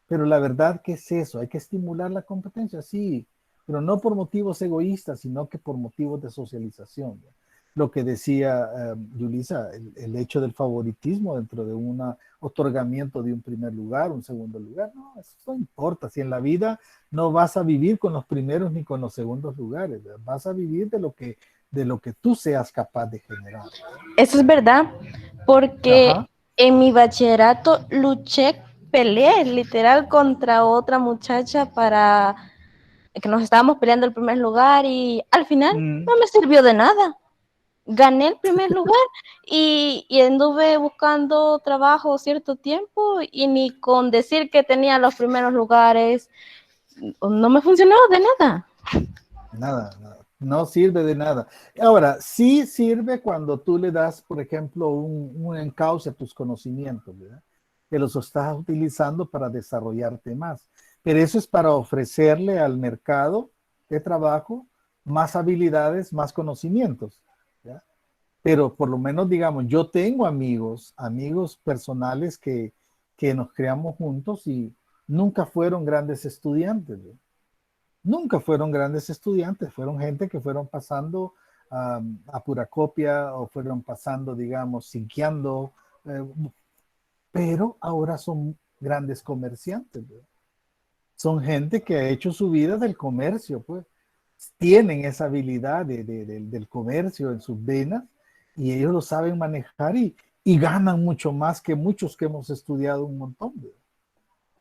Speaker 1: Pero la verdad que es eso, hay que estimular la competencia, sí, pero no por motivos egoístas, sino que por motivos de socialización, ¿verdad? Lo que decía Yulisa, el hecho del favoritismo dentro de un otorgamiento de un primer lugar, un segundo lugar, no, eso no importa. Si en la vida no vas a vivir con los primeros ni con los segundos lugares, ¿verdad? Vas a vivir de lo que tú seas capaz de generar.
Speaker 8: Eso es verdad, porque
Speaker 1: Ajá.
Speaker 8: en mi bachillerato peleé literal contra otra muchacha para que nos estábamos peleando el primer lugar y al final no me sirvió de nada. Gané el primer lugar y anduve buscando trabajo cierto tiempo y ni con decir que tenía los primeros lugares no me funcionó de nada.
Speaker 1: Nada, no sirve de nada. Ahora, sí sirve cuando tú le das, por ejemplo, un encauce a tus conocimientos, ¿verdad? Que los estás utilizando para desarrollarte más. Pero eso es para ofrecerle al mercado de trabajo más habilidades, más conocimientos, ¿ya? Pero por lo menos, digamos, yo tengo amigos personales que nos creamos juntos y nunca fueron grandes estudiantes, ¿verdad? Nunca fueron grandes estudiantes, fueron gente que fueron pasando a pura copia o fueron pasando, digamos, sinqueando, pero ahora son grandes comerciantes, ¿verdad? Son gente que ha hecho su vida del comercio, pues. Tienen esa habilidad del comercio en sus venas y ellos lo saben manejar y ganan mucho más que muchos que hemos estudiado un montón,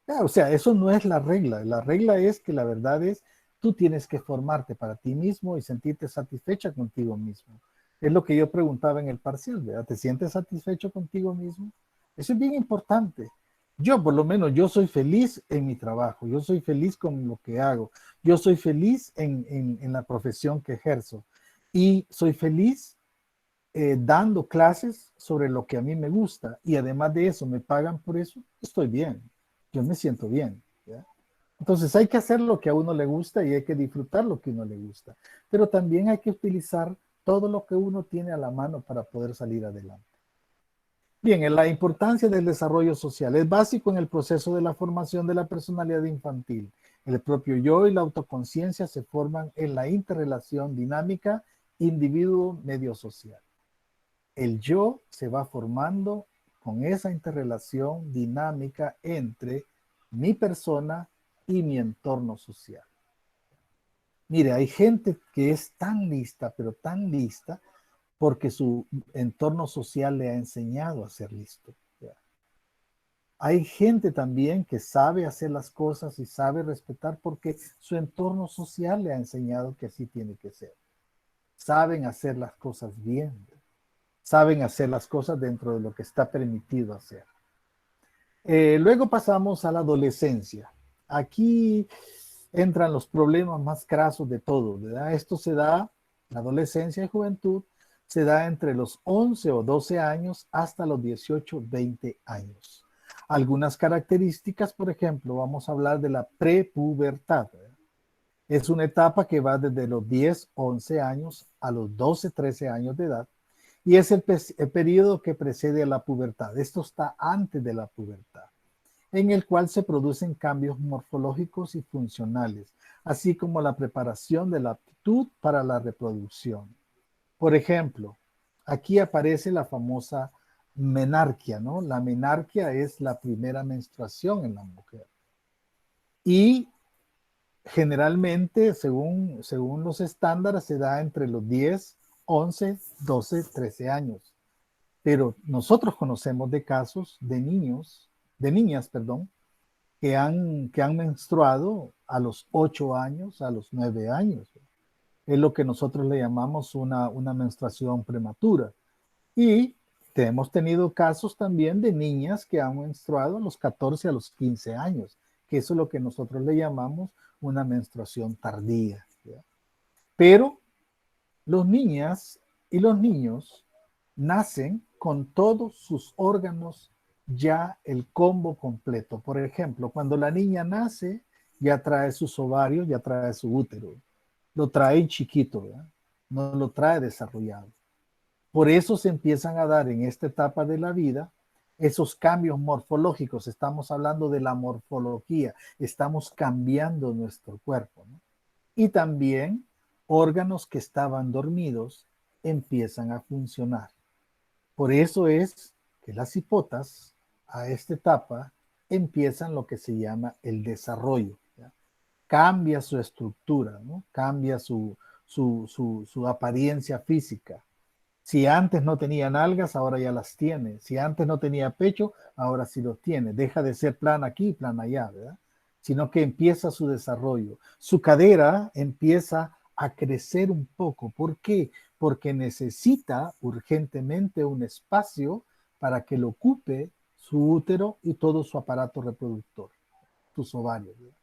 Speaker 1: ¿verdad? O sea, eso no es la regla. La regla es que la verdad es, tú tienes que formarte para ti mismo y sentirte satisfecha contigo mismo. Es lo que yo preguntaba en el parcial, ¿verdad? ¿Te sientes satisfecho contigo mismo? Eso es bien importante. Yo, por lo menos, yo soy feliz en mi trabajo. Yo soy feliz con lo que hago. Yo soy feliz en la profesión que ejerzo. Y soy feliz dando clases sobre lo que a mí me gusta. Y además de eso, me pagan por eso. Estoy bien. Yo me siento bien, ¿ya? Entonces hay que hacer lo que a uno le gusta y hay que disfrutar lo que a uno le gusta. Pero también hay que utilizar todo lo que uno tiene a la mano para poder salir adelante. Bien, la importancia del desarrollo social es básico en el proceso de la formación de la personalidad infantil. El propio yo y la autoconciencia se forman en la interrelación dinámica individuo-medio social. El yo se va formando con esa interrelación dinámica entre mi persona y mi entorno social. Mire, hay gente que es tan lista, pero tan lista, porque su entorno social le ha enseñado a ser listo. Hay gente también que sabe hacer las cosas y sabe respetar porque su entorno social le ha enseñado que así tiene que ser. Saben hacer las cosas bien. Saben hacer las cosas dentro de lo que está permitido hacer. Luego pasamos a la adolescencia. Aquí entran los problemas más crasos de todo, ¿verdad? Esto se da, la adolescencia y juventud, se da entre los 11 o 12 años hasta los 18, 20 años. Algunas características, por ejemplo, vamos a hablar de la prepubertad, ¿verdad? Es una etapa que va desde los 10, 11 años a los 12, 13 años de edad. Y es el periodo que precede a la pubertad. Esto está antes de la pubertad, en el cual se producen cambios morfológicos y funcionales, así como la preparación de la aptitud para la reproducción. Por ejemplo, aquí aparece la famosa menarquia, ¿no? La menarquia es la primera menstruación en la mujer. Y generalmente, según los estándares, se da entre los 10, 11, 12, 13 años. Pero nosotros conocemos de casos de niñas, que han menstruado a los 8 años, a los 9 años. Es lo que nosotros le llamamos una menstruación prematura. Y hemos tenido casos también de niñas que han menstruado a los 14, a los 15 años, que eso es lo que nosotros le llamamos una menstruación tardía, ¿ya? Pero las niñas y los niños nacen con todos sus órganos ya el combo completo. Por ejemplo, cuando la niña nace, ya trae sus ovarios, ya trae su útero. Lo trae chiquito, ¿verdad? No lo trae desarrollado. Por eso se empiezan a dar en esta etapa de la vida esos cambios morfológicos. Estamos hablando de la morfología. Estamos cambiando nuestro cuerpo, ¿no? Y también órganos que estaban dormidos empiezan a funcionar. Por eso es que las hipotas a esta etapa empiezan lo que se llama el desarrollo, ¿ya? Cambia su estructura, ¿no? Cambia su apariencia física. Si antes no tenía nalgas, ahora ya las tiene. Si antes no tenía pecho, ahora sí lo tiene. Deja de ser plana aquí y plana allá, ¿verdad? Sino que empieza su desarrollo. Su cadera empieza a crecer un poco. ¿Por qué? Porque necesita urgentemente un espacio para que lo ocupe su útero y todo su aparato reproductor, sus ovarios, ¿verdad?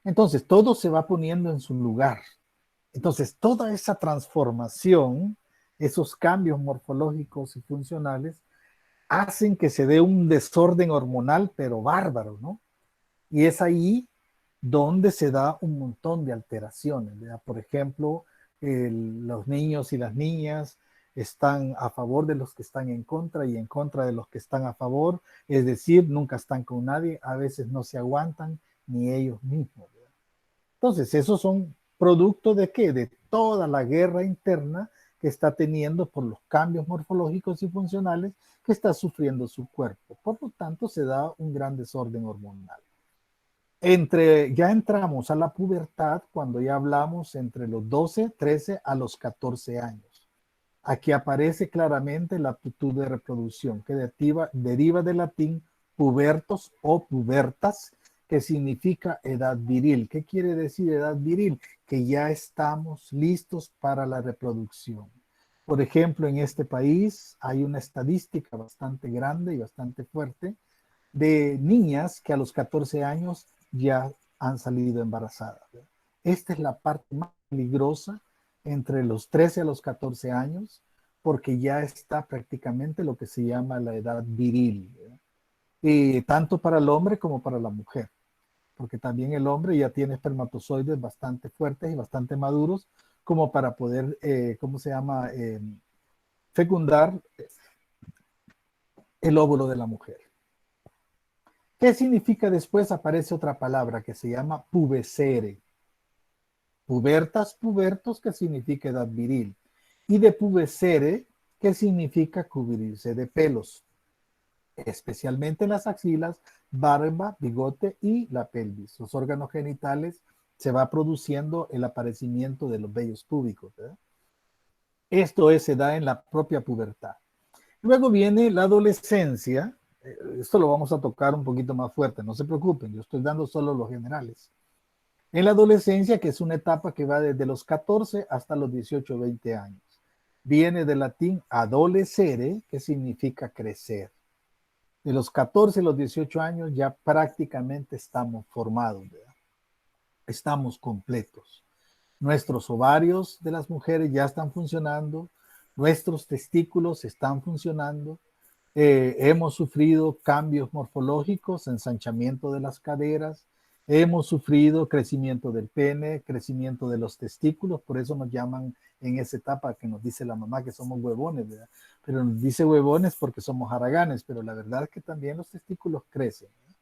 Speaker 1: Entonces, todo se va poniendo en su lugar. Entonces, toda esa transformación, esos cambios morfológicos y funcionales, hacen que se dé un desorden hormonal, pero bárbaro, ¿no? Y es ahí donde se da un montón de alteraciones, ¿verdad? Por ejemplo, los niños y las niñas están a favor de los que están en contra y en contra de los que están a favor, es decir, nunca están con nadie, a veces no se aguantan ni ellos mismos, ¿verdad? Entonces, esos son producto de ¿qué? De toda la guerra interna que está teniendo por los cambios morfológicos y funcionales que está sufriendo su cuerpo. Por lo tanto, se da un gran desorden hormonal. Ya entramos a la pubertad cuando ya hablamos entre los 12, 13 a los 14 años. Aquí aparece claramente la aptitud de reproducción que deriva del latín pubertos o pubertas, que significa edad viril. ¿Qué quiere decir edad viril? Que ya estamos listos para la reproducción. Por ejemplo, en este país hay una estadística bastante grande y bastante fuerte de niñas que a los 14 años ya han salido embarazadas. Esta es la parte más peligrosa entre los 13 a los 14 años, porque ya está prácticamente lo que se llama la edad viril, tanto para el hombre como para la mujer, porque también el hombre ya tiene espermatozoides bastante fuertes y bastante maduros como para poder, fecundar el óvulo de la mujer. ¿Qué significa después? Aparece otra palabra que se llama pubescere. Pubertas, pubertos, que significa edad viril. Y de pubescere, que significa cubrirse de pelos, especialmente en las axilas, barba, bigote y la pelvis. Los órganos genitales se va produciendo el aparecimiento de los vellos púbicos, ¿verdad? Esto se da en la propia pubertad. Luego viene la adolescencia. Esto lo vamos a tocar un poquito más fuerte, no se preocupen, yo estoy dando solo los generales. En la adolescencia, que es una etapa que va desde los 14 hasta los 18 o 20 años, viene del latín adolescere, que significa crecer. De los 14 a los 18 años ya prácticamente estamos formados, ¿verdad? Estamos completos. Nuestros ovarios de las mujeres ya están funcionando, nuestros testículos están funcionando, hemos sufrido cambios morfológicos, ensanchamiento de las caderas, hemos sufrido crecimiento del pene, crecimiento de los testículos, por eso nos llaman en esa etapa que nos dice la mamá que somos huevones, ¿verdad? Pero nos dice huevones porque somos haraganes, pero la verdad es que también los testículos crecen, ¿verdad?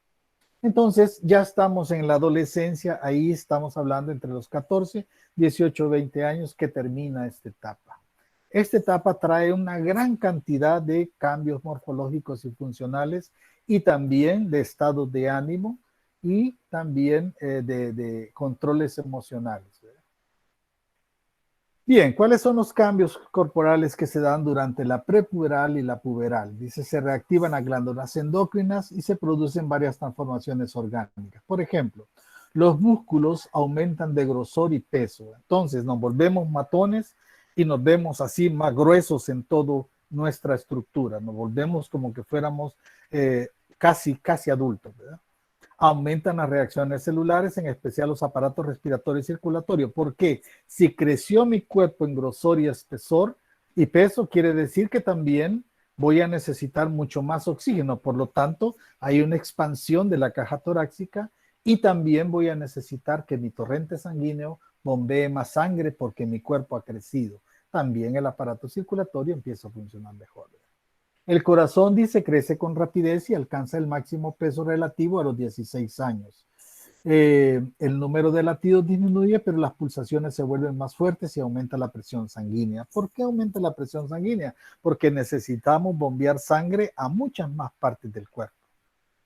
Speaker 1: Entonces ya estamos en la adolescencia, ahí estamos hablando entre los 14, 18, 20 años que termina esta etapa. Esta etapa trae una gran cantidad de cambios morfológicos y funcionales y también de estados de ánimo y también de controles emocionales. Bien, ¿cuáles son los cambios corporales que se dan durante la prepuberal y la puberal? Dice, se reactivan las glándulas endocrinas y se producen varias transformaciones orgánicas. Por ejemplo, los músculos aumentan de grosor y peso. Entonces nos volvemos matones y nos vemos así más gruesos en toda nuestra estructura. Nos volvemos como que fuéramos casi adultos, ¿verdad? Aumentan las reacciones celulares, en especial los aparatos respiratorio y circulatorio. ¿Por qué? Si creció mi cuerpo en grosor y espesor y peso, quiere decir que también voy a necesitar mucho más oxígeno. Por lo tanto, hay una expansión de la caja torácica y también voy a necesitar que mi torrente sanguíneo bombee más sangre porque mi cuerpo ha crecido. También el aparato circulatorio empieza a funcionar mejor. El corazón, dice, crece con rapidez y alcanza el máximo peso relativo a los 16 años. El número de latidos disminuye, pero las pulsaciones se vuelven más fuertes y aumenta la presión sanguínea. ¿Por qué aumenta la presión sanguínea? Porque necesitamos bombear sangre a muchas más partes del cuerpo.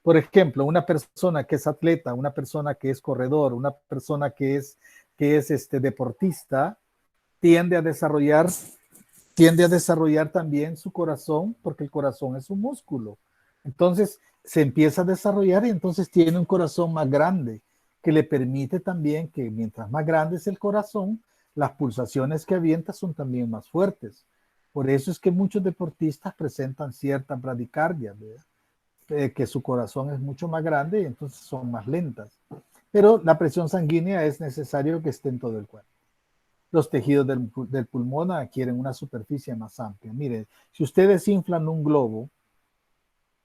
Speaker 1: Por ejemplo, una persona que es atleta, una persona que es corredor, una persona que es deportista, tiende a desarrollar también su corazón, porque el corazón es un músculo. Entonces se empieza a desarrollar y entonces tiene un corazón más grande, que le permite también que mientras más grande es el corazón, las pulsaciones que avienta son también más fuertes. Por eso es que muchos deportistas presentan cierta bradicardia, que su corazón es mucho más grande y entonces son más lentas. Pero la presión sanguínea es necesario que esté en todo el cuerpo. Los tejidos del pulmón adquieren una superficie más amplia. Miren, si ustedes inflan un globo,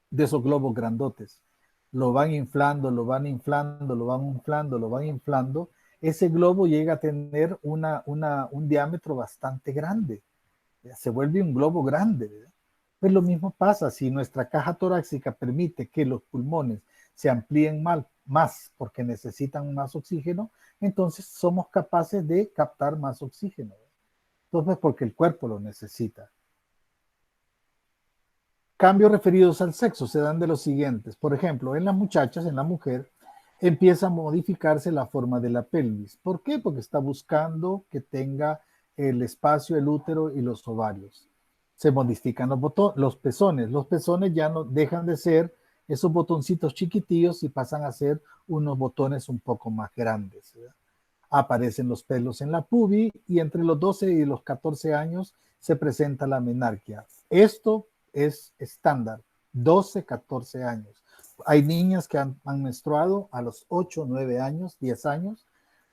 Speaker 1: de esos globos grandotes, lo van inflando, lo van inflando, lo van inflando, lo van inflando, ese globo llega a tener un diámetro bastante grande. Se vuelve un globo grande, ¿verdad? Pues lo mismo pasa si nuestra caja torácica permite que los pulmones se amplíen más porque necesitan más oxígeno, entonces somos capaces de captar más oxígeno. Entonces, porque el cuerpo lo necesita. Cambios referidos al sexo se dan de los siguientes. Por ejemplo, en las muchachas, en la mujer, empieza a modificarse la forma de la pelvis. ¿Por qué? Porque está buscando que tenga el espacio, el útero y los ovarios. Se modifican los pezones. Los pezones ya no dejan de ser esos botoncitos chiquitillos y pasan a ser unos botones un poco más grandes, ¿verdad? Aparecen los pelos en la pubis y entre los 12 y los 14 años se presenta la menarquia. Esto es estándar, 12, 14 años. Hay niñas que han menstruado a los 8, 9 años, 10 años,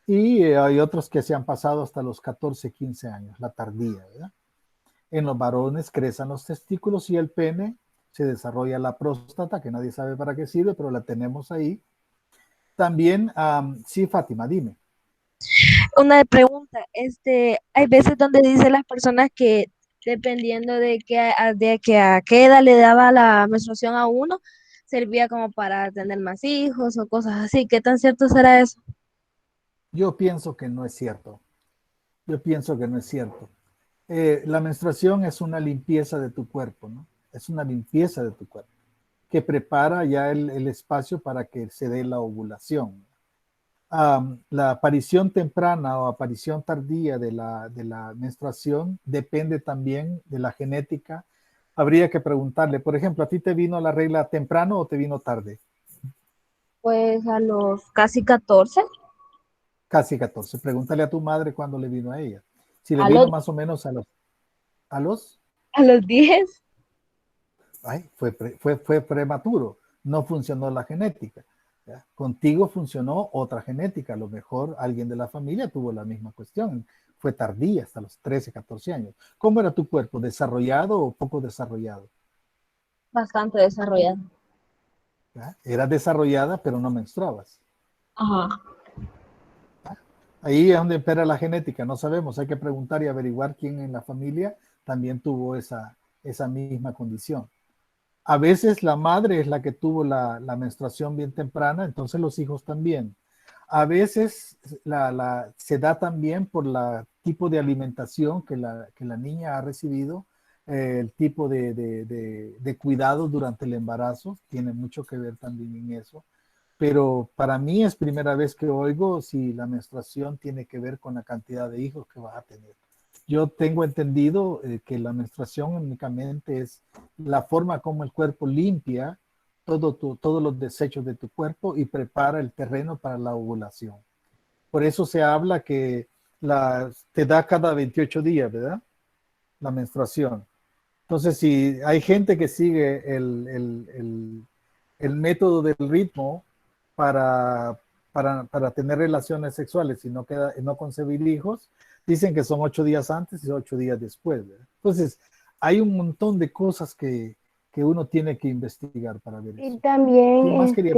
Speaker 1: y hay otros que se han pasado hasta los 14, 15 años, la tardía, ¿verdad? En los varones crecen los testículos y el pene, se desarrolla la próstata, que nadie sabe para qué sirve, pero la tenemos ahí. También, sí, Fátima, dime.
Speaker 4: Una pregunta, hay veces donde dicen las personas que dependiendo de a qué edad le daba la menstruación a uno, servía como para tener más hijos o cosas así. ¿Qué tan cierto será eso?
Speaker 1: Yo pienso que no es cierto. Yo pienso que no es cierto. La menstruación es una limpieza de tu cuerpo, ¿no? Es una limpieza de tu cuerpo que prepara ya el espacio para que se dé la ovulación. La aparición temprana o aparición tardía de la menstruación depende también de la genética. Habría que preguntarle, por ejemplo, ¿a ti te vino la regla temprano o te vino tarde?
Speaker 4: Pues a los casi 14.
Speaker 1: Casi 14. Pregúntale a tu madre cuándo le vino a ella. Si le
Speaker 4: A
Speaker 1: vino
Speaker 4: los,
Speaker 1: más o menos a los
Speaker 4: a los 10.
Speaker 1: ay, fue prematuro, no funcionó la genética. ¿Ya? Contigo funcionó otra genética, a lo mejor alguien de la familia tuvo la misma cuestión, fue tardía, hasta los 13, 14 años. ¿Cómo era tu cuerpo? ¿Desarrollado o poco desarrollado?
Speaker 4: Bastante desarrollado.
Speaker 1: ¿Ya? Era desarrollada, pero no menstruabas.
Speaker 4: Ajá.
Speaker 1: Ahí es donde opera la genética, no sabemos, hay que preguntar y averiguar quién en la familia también tuvo esa misma condición. A veces la madre es la que tuvo la menstruación bien temprana, entonces los hijos también. A veces se da también por el tipo de alimentación que la niña ha recibido, el tipo de cuidado durante el embarazo, tiene mucho que ver también en eso. Pero para mí es primera vez que oigo si la menstruación tiene que ver con la cantidad de hijos que vas a tener. Yo tengo entendido que la menstruación únicamente es la forma como el cuerpo limpia todos los desechos de tu cuerpo y prepara el terreno para la ovulación. Por eso se habla que te da cada 28 días, ¿verdad? La menstruación. Entonces, si hay gente que sigue el método del ritmo para tener relaciones sexuales y no concebir hijos, dicen que son 8 días antes y 8 días después, ¿verdad? Entonces, hay un montón de cosas que uno tiene que investigar para ver
Speaker 7: Y
Speaker 1: eso. ¿Qué
Speaker 7: también,
Speaker 1: más quería?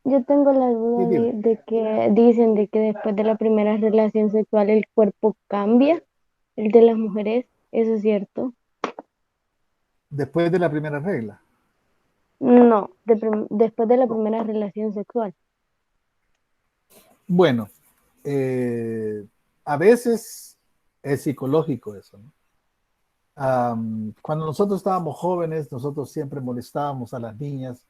Speaker 7: yo tengo la
Speaker 1: Sí,
Speaker 7: duda
Speaker 1: dime.
Speaker 7: de que dicen de que después de la primera relación sexual el cuerpo cambia, el de las mujeres, ¿eso es cierto?
Speaker 1: Después de la primera regla.
Speaker 7: No, después de la primera relación sexual.
Speaker 1: Bueno, a veces es psicológico eso, ¿no? Cuando nosotros estábamos jóvenes, nosotros siempre molestábamos a las niñas.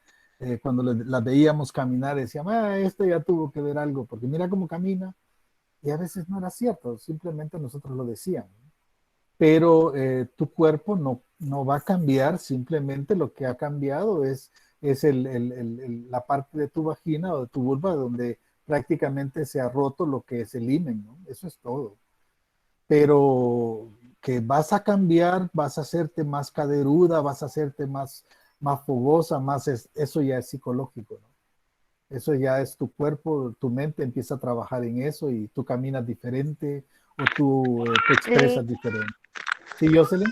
Speaker 1: Cuando las veíamos caminar, decíamos, esto ya tuvo que ver algo, porque mira cómo camina. Y a veces no era cierto, simplemente nosotros lo decíamos. Pero tu cuerpo no va a cambiar, simplemente lo que ha cambiado es la parte de tu vagina o de tu vulva donde prácticamente se ha roto lo que es el himen, ¿no? Eso es todo. Pero que vas a cambiar, vas a hacerte más caderuda, vas a hacerte más fogosa, eso ya es psicológico, ¿no? Eso ya es tu cuerpo, tu mente empieza a trabajar en eso y tú caminas diferente o tú te
Speaker 6: Sí.
Speaker 1: expresas diferente. ¿Sí, Jocelyn?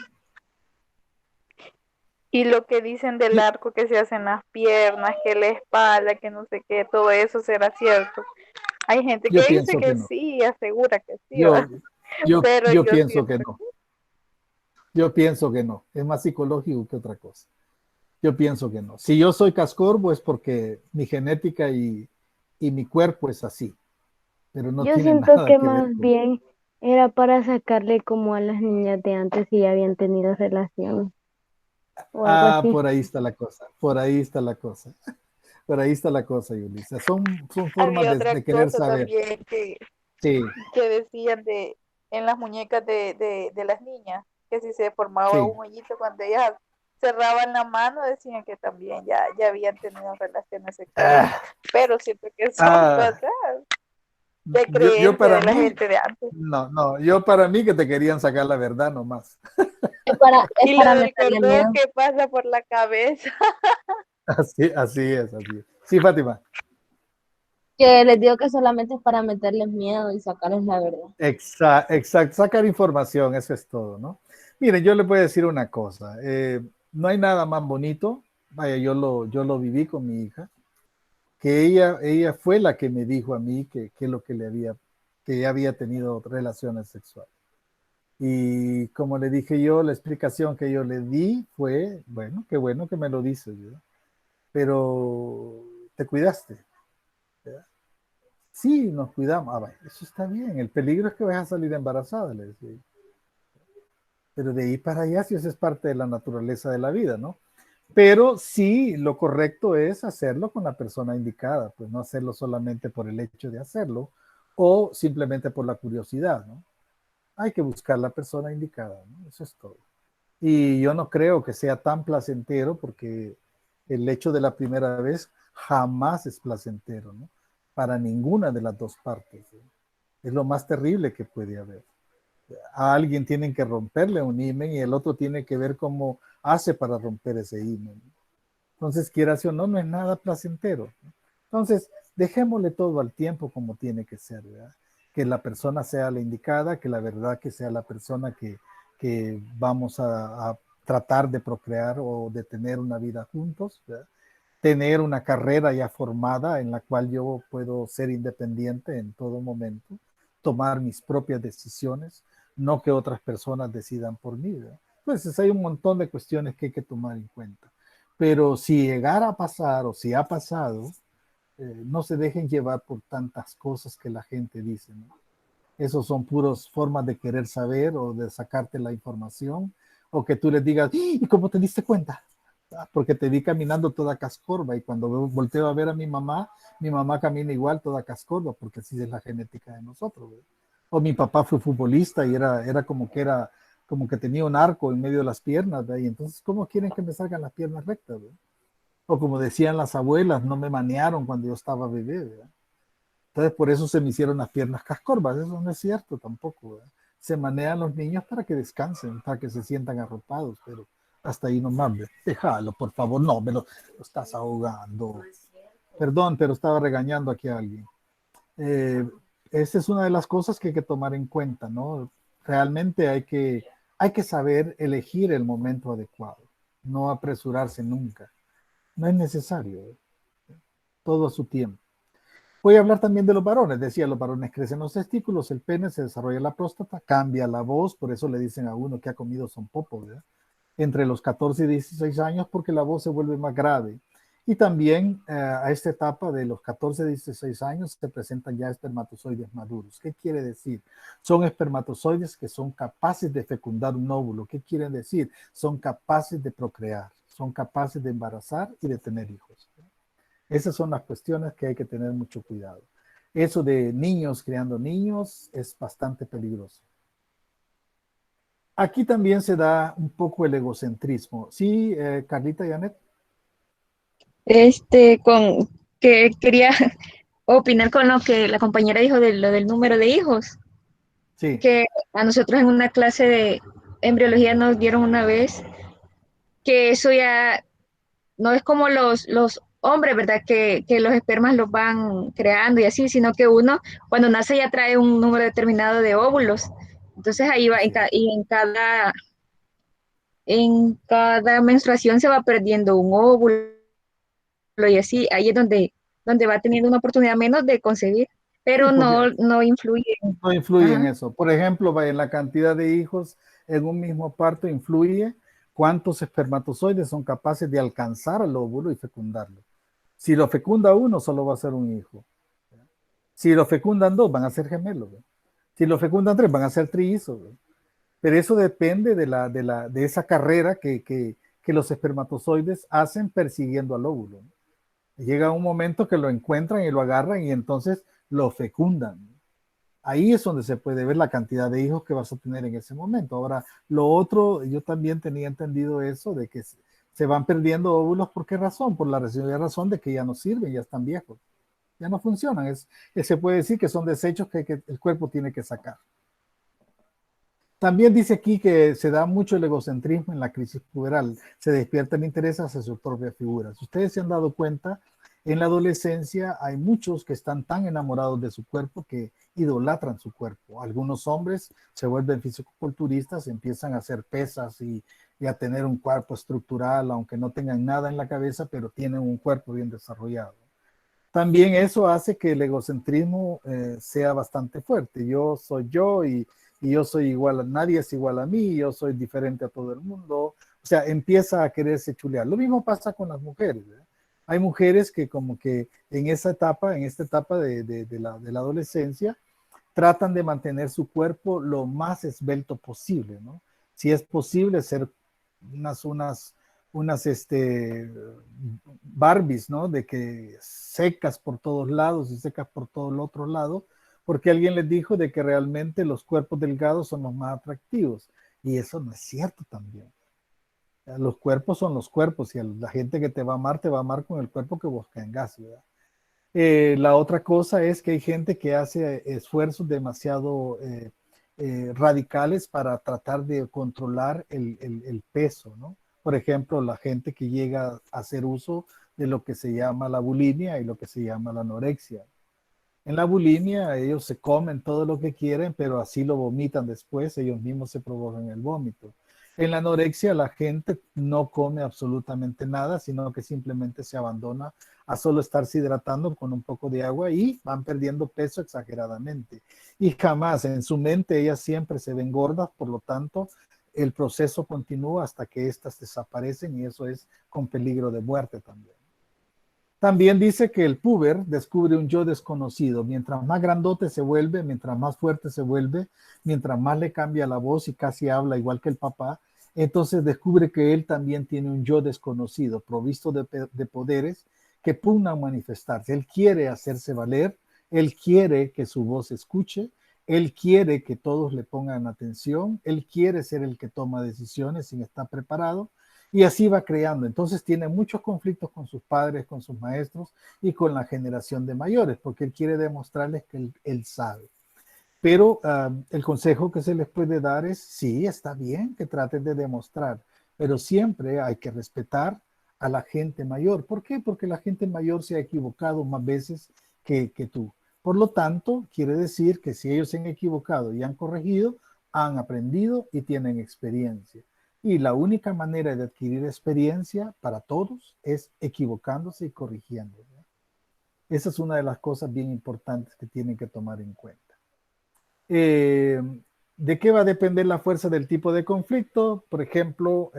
Speaker 6: Y lo que dicen del arco que se hace en las piernas, que la espalda, que no sé qué, todo eso será cierto. Hay gente
Speaker 1: Yo
Speaker 6: que dice
Speaker 1: pienso que
Speaker 6: que
Speaker 1: no.
Speaker 6: sí, asegura que sí,
Speaker 1: Yo,
Speaker 6: ¿verdad?
Speaker 1: yo,
Speaker 6: Pero
Speaker 1: yo
Speaker 6: yo
Speaker 1: pienso que
Speaker 6: siento
Speaker 1: no. Yo pienso que no. Es más psicológico que otra cosa. Yo pienso que no. Si yo soy cascorbo es porque mi genética y mi cuerpo es así. Pero no
Speaker 7: Yo
Speaker 1: tiene
Speaker 7: siento
Speaker 1: nada
Speaker 7: que
Speaker 1: que ver
Speaker 7: más
Speaker 1: con...
Speaker 7: bien Era para sacarle como a las niñas de antes si ya habían tenido relaciones o algo
Speaker 1: Ah,
Speaker 7: así.
Speaker 1: por ahí está la cosa, por ahí está la cosa, por ahí está la cosa, Yulisa. Son formas
Speaker 6: Había otra
Speaker 1: de querer
Speaker 6: cosa
Speaker 1: saber.
Speaker 6: también
Speaker 1: Sí,
Speaker 6: que decían en las muñecas de las niñas, que si se formaba
Speaker 1: sí.
Speaker 6: un hoyito cuando ellas cerraban la mano, decían que también ya habían tenido relaciones sexuales.
Speaker 1: Ah,
Speaker 6: Pero siento que son
Speaker 1: ah,
Speaker 6: cosas de
Speaker 1: yo
Speaker 6: creencia
Speaker 1: para
Speaker 6: de la
Speaker 1: mí,
Speaker 6: gente de antes.
Speaker 1: no, yo para mí que te querían sacar la verdad nomás.
Speaker 4: Es
Speaker 6: Y lo
Speaker 4: para
Speaker 6: del
Speaker 4: meterle
Speaker 6: cordón
Speaker 4: miedo.
Speaker 6: que pasa por la cabeza.
Speaker 1: Así es, así es. Sí, Fátima.
Speaker 4: Que les digo que solamente es para meterles miedo y sacarles la verdad.
Speaker 1: Exacto, sacar información, eso es todo, ¿no? Miren, yo les voy a decir una cosa, no hay nada más bonito, vaya, yo lo viví con mi hija, que ella fue la que me dijo a mí que lo que le había, que ella había tenido relaciones sexuales. Y como le dije yo, la explicación que yo le di fue, bueno que me lo dices, ¿verdad? Pero te cuidaste, ¿verdad? Sí, nos cuidamos. Ah, vaya, eso está bien. El peligro es que vas a salir embarazada, le decía. Pero de ahí para allá, sí, eso es parte de la naturaleza de la vida, ¿no? Pero sí, lo correcto es hacerlo con la persona indicada, pues no hacerlo solamente por el hecho de hacerlo o simplemente por la curiosidad, ¿no? Hay que buscar la persona indicada, ¿no? Eso es todo. Y yo no creo que sea tan placentero porque el hecho de la primera vez jamás es placentero, ¿no? Para ninguna de las dos partes, ¿no? Es lo más terrible que puede haber. A alguien tienen que romperle un himen y el otro tiene que ver cómo hace para romper ese himen. Entonces, quieras o no, no es nada placentero. Entonces, dejémosle todo al tiempo como tiene que ser, ¿verdad? Que la persona sea la indicada, que la verdad que sea la persona que vamos a tratar de procrear o de tener una vida juntos, ¿verdad? Tener una carrera ya formada en la cual yo puedo ser independiente en todo momento, tomar mis propias decisiones, no que otras personas decidan por mí, ¿verdad? Entonces hay un montón de cuestiones que hay que tomar en cuenta. Pero si llegara a pasar o si ha pasado, no se dejen llevar por tantas cosas que la gente dice, ¿no? Esos son puros formas de querer saber o de sacarte la información o que tú les digas, ¿y cómo te diste cuenta? Ah, porque te vi caminando toda cascorba y cuando volteo a ver a mi mamá camina igual toda cascorba porque así es la genética de nosotros, ¿verdad? O mi papá fue futbolista y era como que tenía un arco en medio de las piernas, ¿verdad? Y entonces, ¿cómo quieren que me salgan las piernas rectas, ¿verdad? O como decían las abuelas, no me manearon cuando yo estaba bebé, ¿verdad? Entonces, por eso se me hicieron las piernas cascorvas. Eso no es cierto tampoco, ¿verdad? Se manean los niños para que descansen, para que se sientan arropados, pero hasta ahí nomás, ¿verdad? Déjalo, por favor, no, lo estás ahogando. Perdón, pero estaba regañando aquí a alguien. Eh, Esa es una de las cosas que hay que tomar en cuenta, ¿no? Realmente hay que saber elegir el momento adecuado, no apresurarse nunca. No es necesario, ¿eh? Todo a su tiempo. Voy a hablar también de los varones. Decía, los varones crecen los testículos, el pene, se desarrolla la próstata, cambia la voz, por eso le dicen a uno que ha comido son popo, ¿verdad? Entre los 14 y 16 años, porque la voz se vuelve más grave. Y también a esta etapa de los 14 a 16 años se presentan ya espermatozoides maduros. ¿Qué quiere decir? Son espermatozoides que son capaces de fecundar un óvulo. ¿Qué quieren decir? Son capaces de procrear, son capaces de embarazar y de tener hijos. Esas son las cuestiones que hay que tener mucho cuidado. Eso de niños creando niños es bastante peligroso. Aquí también se da un poco el egocentrismo. Sí, Carlita y Janet.
Speaker 3: Con que quería opinar con lo que la compañera dijo de lo del número de hijos,
Speaker 1: Sí,
Speaker 3: que a nosotros en una clase de embriología nos dieron una vez que eso ya no es como los hombres, ¿verdad? Que los espermas los van creando y así, sino que uno cuando nace ya trae un número determinado de óvulos. Entonces ahí va,
Speaker 1: así es.
Speaker 3: y en cada menstruación se va perdiendo un óvulo y así, ahí es donde va teniendo una oportunidad menos de concebir,
Speaker 1: Sí,
Speaker 3: pero
Speaker 1: porque
Speaker 3: no influye.
Speaker 1: no influye en
Speaker 3: Ajá.
Speaker 1: eso. Por ejemplo, en la cantidad de hijos en un mismo parto influye cuántos espermatozoides son capaces de alcanzar al óvulo y fecundarlo. Si lo fecunda uno, solo va a ser un hijo. Si lo fecundan dos, van a ser gemelos. Si lo fecundan 3, van a ser trillizos. Pero eso depende de esa carrera que los espermatozoides hacen persiguiendo al óvulo. Llega un momento que lo encuentran y lo agarran y entonces lo fecundan. Ahí es donde se puede ver la cantidad de hijos que vas a tener en ese momento. Ahora, lo otro, yo también tenía entendido eso, de que se van perdiendo óvulos. ¿Por qué razón? Por la razón de que ya no sirven, ya están viejos. Ya no funcionan. Se puede decir que son desechos que el cuerpo tiene que sacar. También dice aquí que se da mucho el egocentrismo en la crisis puberal. Se despierta el interés hacia su propia figura. Si ustedes se han dado cuenta, en la adolescencia hay muchos que están tan enamorados de su cuerpo que idolatran su cuerpo. Algunos hombres se vuelven fisicoculturistas, empiezan a hacer pesas y a tener un cuerpo estructural, aunque no tengan nada en la cabeza, pero tienen un cuerpo bien desarrollado. También eso hace que el egocentrismo sea bastante fuerte. Yo soy yo y yo soy igual, nadie es igual a mí, yo soy diferente a todo el mundo. O sea, empieza a quererse chulear. Lo mismo pasa con las mujeres, ¿verdad? Hay mujeres que como que en esta etapa de la adolescencia, tratan de mantener su cuerpo lo más esbelto posible, ¿no? Si es posible ser unas Barbies, ¿no? De que secas por todos lados y secas por todo el otro lado, porque alguien les dijo de que realmente los cuerpos delgados son los más atractivos. Y eso no es cierto también. Los cuerpos son los cuerpos y la gente que te va a amar con el cuerpo que vos tengas, ¿verdad? La otra cosa es que hay gente que hace esfuerzos demasiado radicales para tratar de controlar el peso, ¿no? Por ejemplo, la gente que llega a hacer uso de lo que se llama la bulimia y lo que se llama la anorexia. En la bulimia ellos se comen todo lo que quieren, pero así lo vomitan después, ellos mismos se provocan el vómito. En la anorexia la gente no come absolutamente nada, sino que simplemente se abandona a solo estarse hidratando con un poco de agua y van perdiendo peso exageradamente. Y jamás en su mente ellas siempre se ven gordas, por lo tanto el proceso continúa hasta que éstas desaparecen y eso es con peligro de muerte también. También dice que el puber descubre un yo desconocido. Mientras más grandote se vuelve, mientras más fuerte se vuelve, mientras más le cambia la voz y casi habla igual que el papá, entonces descubre que él también tiene un yo desconocido, provisto de poderes que pugnan manifestarse. Él quiere hacerse valer, él quiere que su voz se escuche, él quiere que todos le pongan atención, él quiere ser el que toma decisiones sin estar preparado. Y así va creando. Entonces tiene muchos conflictos con sus padres, con sus maestros y con la generación de mayores, porque él quiere demostrarles que él sabe. Pero el consejo que se les puede dar es, sí, está bien que traten de demostrar, pero siempre hay que respetar a la gente mayor. ¿Por qué? Porque la gente mayor se ha equivocado más veces que tú. Por lo tanto, quiere decir que si ellos se han equivocado y han corregido, han aprendido y tienen experiencia. Y la única manera de adquirir experiencia para todos es equivocándose y corrigiendo, ¿no? Esa es una de las cosas bien importantes que tienen que tomar en cuenta. ¿De qué va a depender la fuerza del tipo de conflicto? Por ejemplo,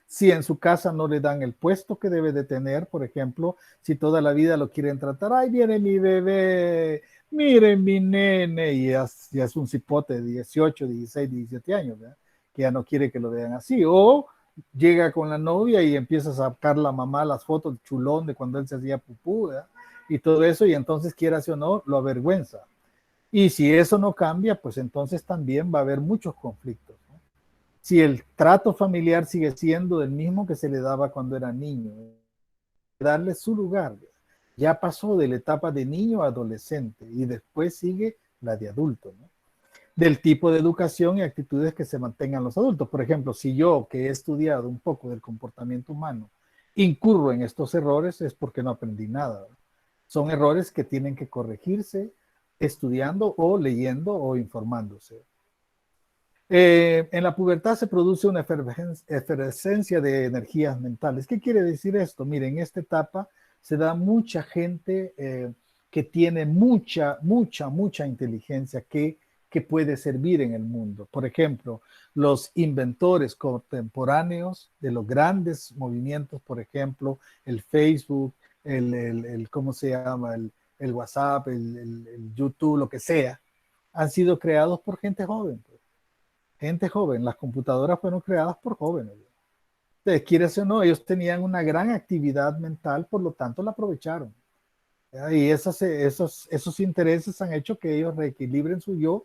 Speaker 1: si en su casa no le dan el puesto que debe de tener, por ejemplo, si toda la vida lo quieren tratar, ¡ay, viene mi bebé! Miren mi nene, y ya es un cipote de 18, 16, 17 años, ¿verdad? Que ya no quiere que lo vean así, o llega con la novia y empieza a sacar la mamá las fotos chulón de cuando él se hacía pupú, ¿verdad? Y todo eso, y entonces quieras o no, lo avergüenza. Y si eso no cambia, pues entonces también va a haber muchos conflictos, ¿no? Si el trato familiar sigue siendo el mismo que se le daba cuando era niño, darle su lugar, ¿verdad? Ya pasó de la etapa de niño a adolescente y después sigue la de adulto, ¿no? Del tipo de educación y actitudes que se mantengan los adultos. Por ejemplo, si yo, que he estudiado un poco del comportamiento humano, incurro en estos errores, es porque no aprendí nada. Son errores que tienen que corregirse estudiando o leyendo o informándose. En la pubertad se produce una efervescencia de energías mentales. ¿Qué quiere decir esto? Miren, en esta etapa se da mucha gente que tiene mucha inteligencia que puede servir en el mundo. Por ejemplo, los inventores contemporáneos de los grandes movimientos, por ejemplo, el Facebook, ¿cómo se llama? El WhatsApp, el YouTube, lo que sea. han sido creados por gente joven. Pues. Gente joven. Las computadoras fueron creadas por jóvenes. Entonces, quieres o no, ellos tenían una gran actividad mental, por lo tanto la aprovecharon. Y esos intereses han hecho que ellos reequilibren su yo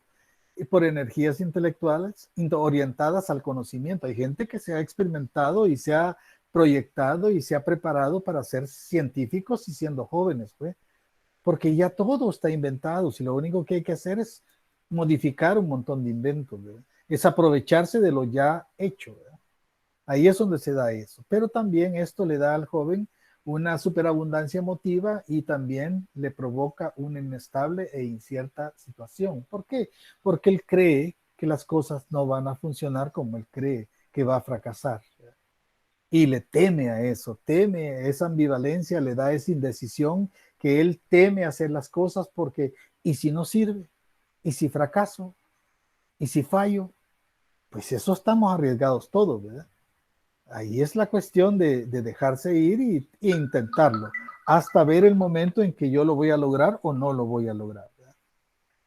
Speaker 1: y por energías intelectuales orientadas al conocimiento. Hay gente que se ha experimentado y se ha proyectado y se ha preparado para ser científicos y siendo jóvenes, pues, porque ya todo está inventado. Si lo único que hay que hacer es modificar un montón de inventos, ¿verdad? Es aprovecharse de lo ya hecho, ¿verdad? Ahí es donde se da eso. Pero también esto le da al joven una superabundancia emotiva y también le provoca una inestable e incierta situación. ¿Por qué? Porque él cree que las cosas no van a funcionar como él cree que va a fracasar. Y le teme a eso, teme esa ambivalencia, le da esa indecisión que él teme hacer las cosas porque, ¿y si no sirve? ¿Y si fracaso? ¿Y si fallo? Pues eso estamos arriesgados todos, ¿verdad? Ahí es la cuestión de dejarse ir e intentarlo, hasta ver el momento en que yo lo voy a lograr o no lo voy a lograr.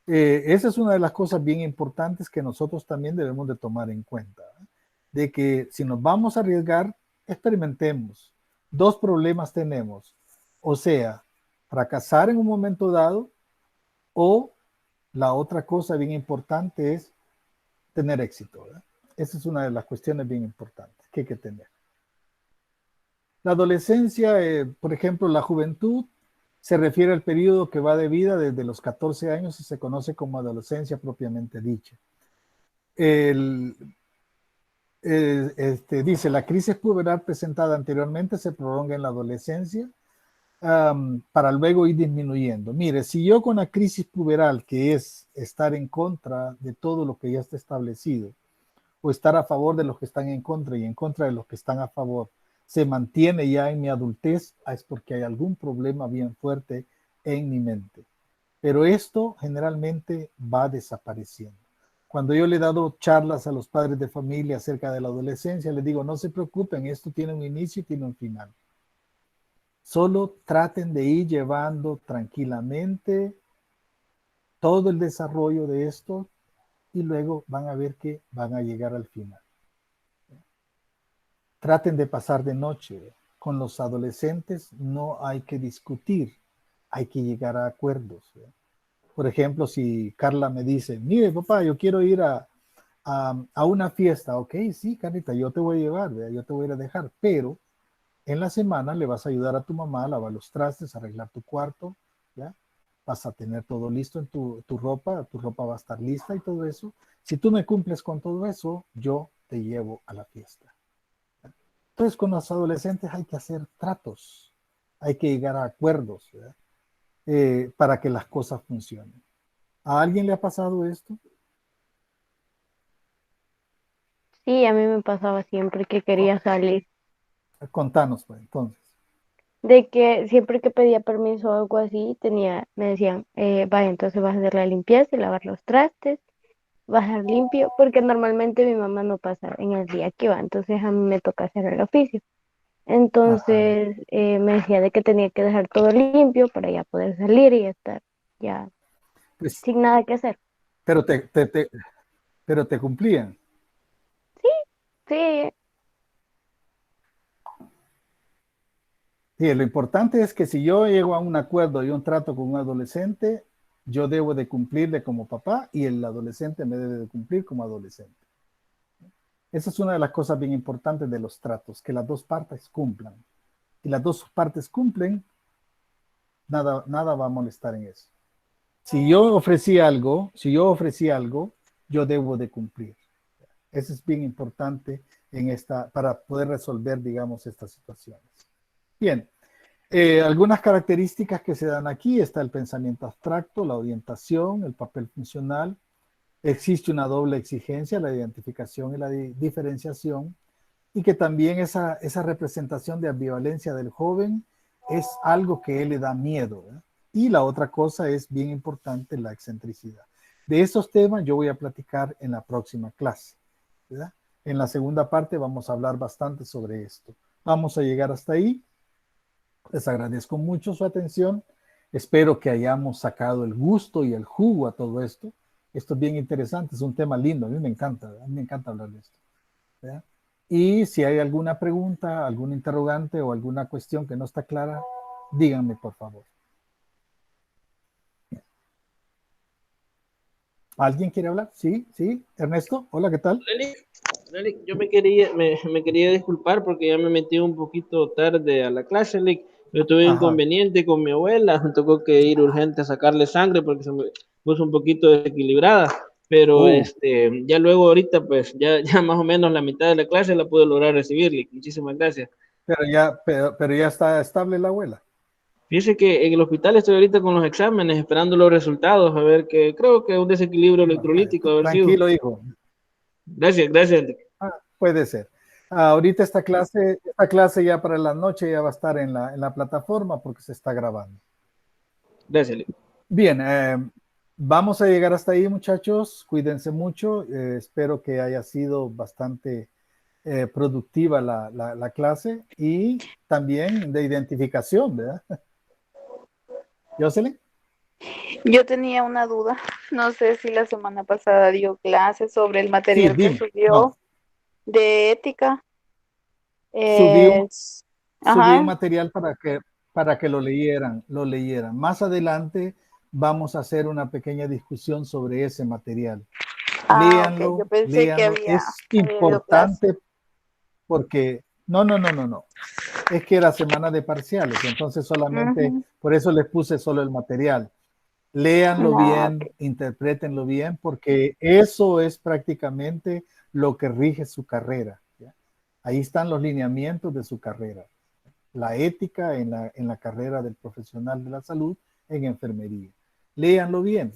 Speaker 1: Esa es una de las cosas bien importantes que nosotros también debemos de tomar en cuenta, ¿verdad? De que si nos vamos a arriesgar, experimentemos. Dos problemas tenemos, o sea, fracasar en un momento dado o la otra cosa bien importante es tener éxito, ¿verdad? Esa es una de las cuestiones bien importantes que hay que tener. La adolescencia, por ejemplo, la juventud, se refiere al periodo que va de vida desde los 14 años y se conoce como adolescencia propiamente dicha. Dice, la crisis puberal presentada anteriormente se prolonga en la adolescencia para luego ir disminuyendo. Mire, si yo con la crisis puberal, que es estar en contra de todo lo que ya está establecido, o estar a favor de los que están en contra y en contra de los que están a favor, se mantiene ya en mi adultez, es porque hay algún problema bien fuerte en mi mente. Pero esto generalmente va desapareciendo. Cuando yo le he dado charlas a los padres de familia acerca de la adolescencia, les digo, no se preocupen, esto tiene un inicio y tiene un final. Solo traten de ir llevando tranquilamente todo el desarrollo de esto y luego van a ver que van a llegar al final. Traten de pasar de noche. Con los adolescentes no hay que discutir, hay que llegar a acuerdos. Por ejemplo, si Carla me dice, mire papá, yo quiero ir a una fiesta, ok, sí, Carlita, yo te voy a llevar, yo te voy a ir a dejar, pero en la semana le vas a ayudar a tu mamá a lavar los trastes, a arreglar tu cuarto, ¿ya? Vas a tener todo listo en tu ropa va a estar lista y todo eso. Si tú me cumples con todo eso, yo te llevo a la fiesta. Entonces, con los adolescentes hay que hacer tratos, hay que llegar a acuerdos, para que las cosas funcionen. ¿A alguien le ha pasado esto?
Speaker 7: Sí, a mí me pasaba siempre que quería salir.
Speaker 1: Contanos, pues, entonces.
Speaker 7: De que siempre que pedía permiso o algo así, me decían, vaya, entonces vas a hacer la limpieza y lavar los trastes, vas a dejar limpio, porque normalmente mi mamá no pasa en el día que va, entonces a mí me toca hacer el oficio. Entonces me decía de que tenía que dejar todo limpio para ya poder salir y estar ya
Speaker 1: Pues,
Speaker 7: sin nada que hacer.
Speaker 1: pero te cumplían.
Speaker 7: Sí,
Speaker 1: Sí, lo importante es que si yo llego a un acuerdo y un trato con un adolescente, yo debo de cumplirle como papá y el adolescente me debe de cumplir como adolescente. Esa es una de las cosas bien importantes de los tratos, que las dos partes cumplan. Si las dos partes cumplen, nada va a molestar en eso. Si yo ofrecí algo, yo debo de cumplir. Eso es bien importante para poder resolver, digamos, estas situaciones. Bien, algunas características que se dan aquí, está el pensamiento abstracto, la orientación, el papel funcional. Existe una doble exigencia, la identificación y la diferenciación, y que también esa representación de ambivalencia del joven es algo que él le da miedo, ¿verdad? Y la otra cosa es bien importante, la excentricidad. De esos temas yo voy a platicar en la próxima clase, ¿verdad? En la segunda parte vamos a hablar bastante sobre esto. Vamos a llegar hasta ahí. Les agradezco mucho su atención. Espero que hayamos sacado el gusto y el jugo a todo esto. Esto es bien interesante, es un tema lindo, a mí me encanta hablar de esto. ¿Verdad? Y si hay alguna pregunta, algún interrogante o alguna cuestión que no está clara, díganme por favor. ¿Alguien quiere hablar? Sí, sí. Ernesto, hola, ¿qué tal?
Speaker 10: Lick, yo me quería disculpar porque ya me metí un poquito tarde a la clase, Lick. Yo tuve un inconveniente con mi abuela, me tocó que ir urgente a sacarle sangre porque se me puso un poquito desequilibrada, pero ya luego ahorita pues ya más o menos la mitad de la clase la pude lograr recibir, Lick. Muchísimas gracias.
Speaker 1: Pero ya está estable la abuela.
Speaker 10: Fíjese que en el hospital estoy ahorita con los exámenes, esperando los resultados, a ver que creo que es un desequilibrio electrolítico. A ver
Speaker 1: tranquilo, hijo.
Speaker 10: Gracias.
Speaker 1: Puede ser. Ahorita esta clase ya para la noche ya va a estar en la plataforma porque se está grabando.
Speaker 10: Gracias.
Speaker 1: Bien, vamos a llegar hasta ahí, muchachos. Cuídense mucho. Espero que haya sido bastante productiva la clase y también de identificación, ¿verdad? ¿Jocelyn?
Speaker 6: Yo tenía una duda. No sé si la semana pasada dio clases sobre el material que subió de ética.
Speaker 1: Subí un material para que lo leyeran. Más adelante vamos a hacer una pequeña discusión sobre ese material. Léanlo,
Speaker 6: Yo pensé que había
Speaker 1: es importante porque no. Es que era semana de parciales, entonces solamente por eso les puse solo el material. Léanlo bien, interprétenlo bien, porque eso es prácticamente lo que rige su carrera. ¿Ya? Ahí están los lineamientos de su carrera. La ética en la carrera del profesional de la salud en enfermería. Léanlo bien.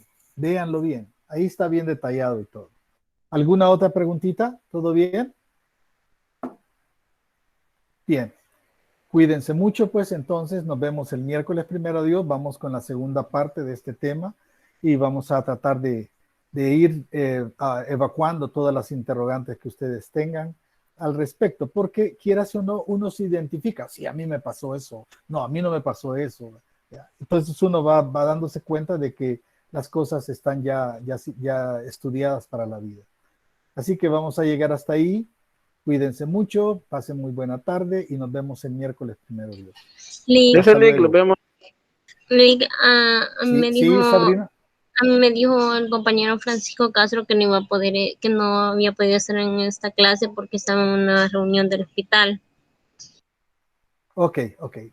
Speaker 1: Ahí está bien detallado y todo. ¿Alguna otra preguntita? ¿Todo bien? Bien. Cuídense mucho, pues entonces nos vemos el miércoles, primero Dios. Vamos con la segunda parte de este tema y vamos a tratar de ir evacuando todas las interrogantes que ustedes tengan al respecto, porque quieras o no, uno se identifica. Sí, a mí me pasó eso. No, a mí no me pasó eso. ¿Ya? Entonces uno va dándose cuenta de que las cosas están ya estudiadas para la vida. Así que vamos a llegar hasta ahí. Cuídense mucho, pasen muy buena tarde y nos vemos el miércoles, primero Dios.
Speaker 10: Nos vemos.
Speaker 1: Sabrina.
Speaker 11: A mí me dijo el compañero Francisco Castro que no iba a poder, que no había podido estar en esta clase porque estaba en una reunión del hospital.
Speaker 1: Ok,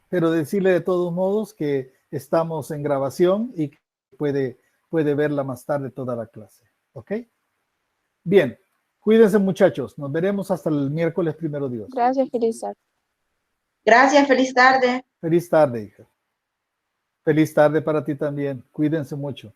Speaker 1: pero decirle de todos modos que estamos en grabación y que puede verla más tarde toda la clase. ¿Ok? Bien. Cuídense, muchachos. Nos veremos hasta el miércoles, primero Dios.
Speaker 6: Gracias, feliz tarde.
Speaker 12: Gracias, feliz tarde.
Speaker 1: Feliz tarde, hija. Feliz tarde para ti también. Cuídense mucho.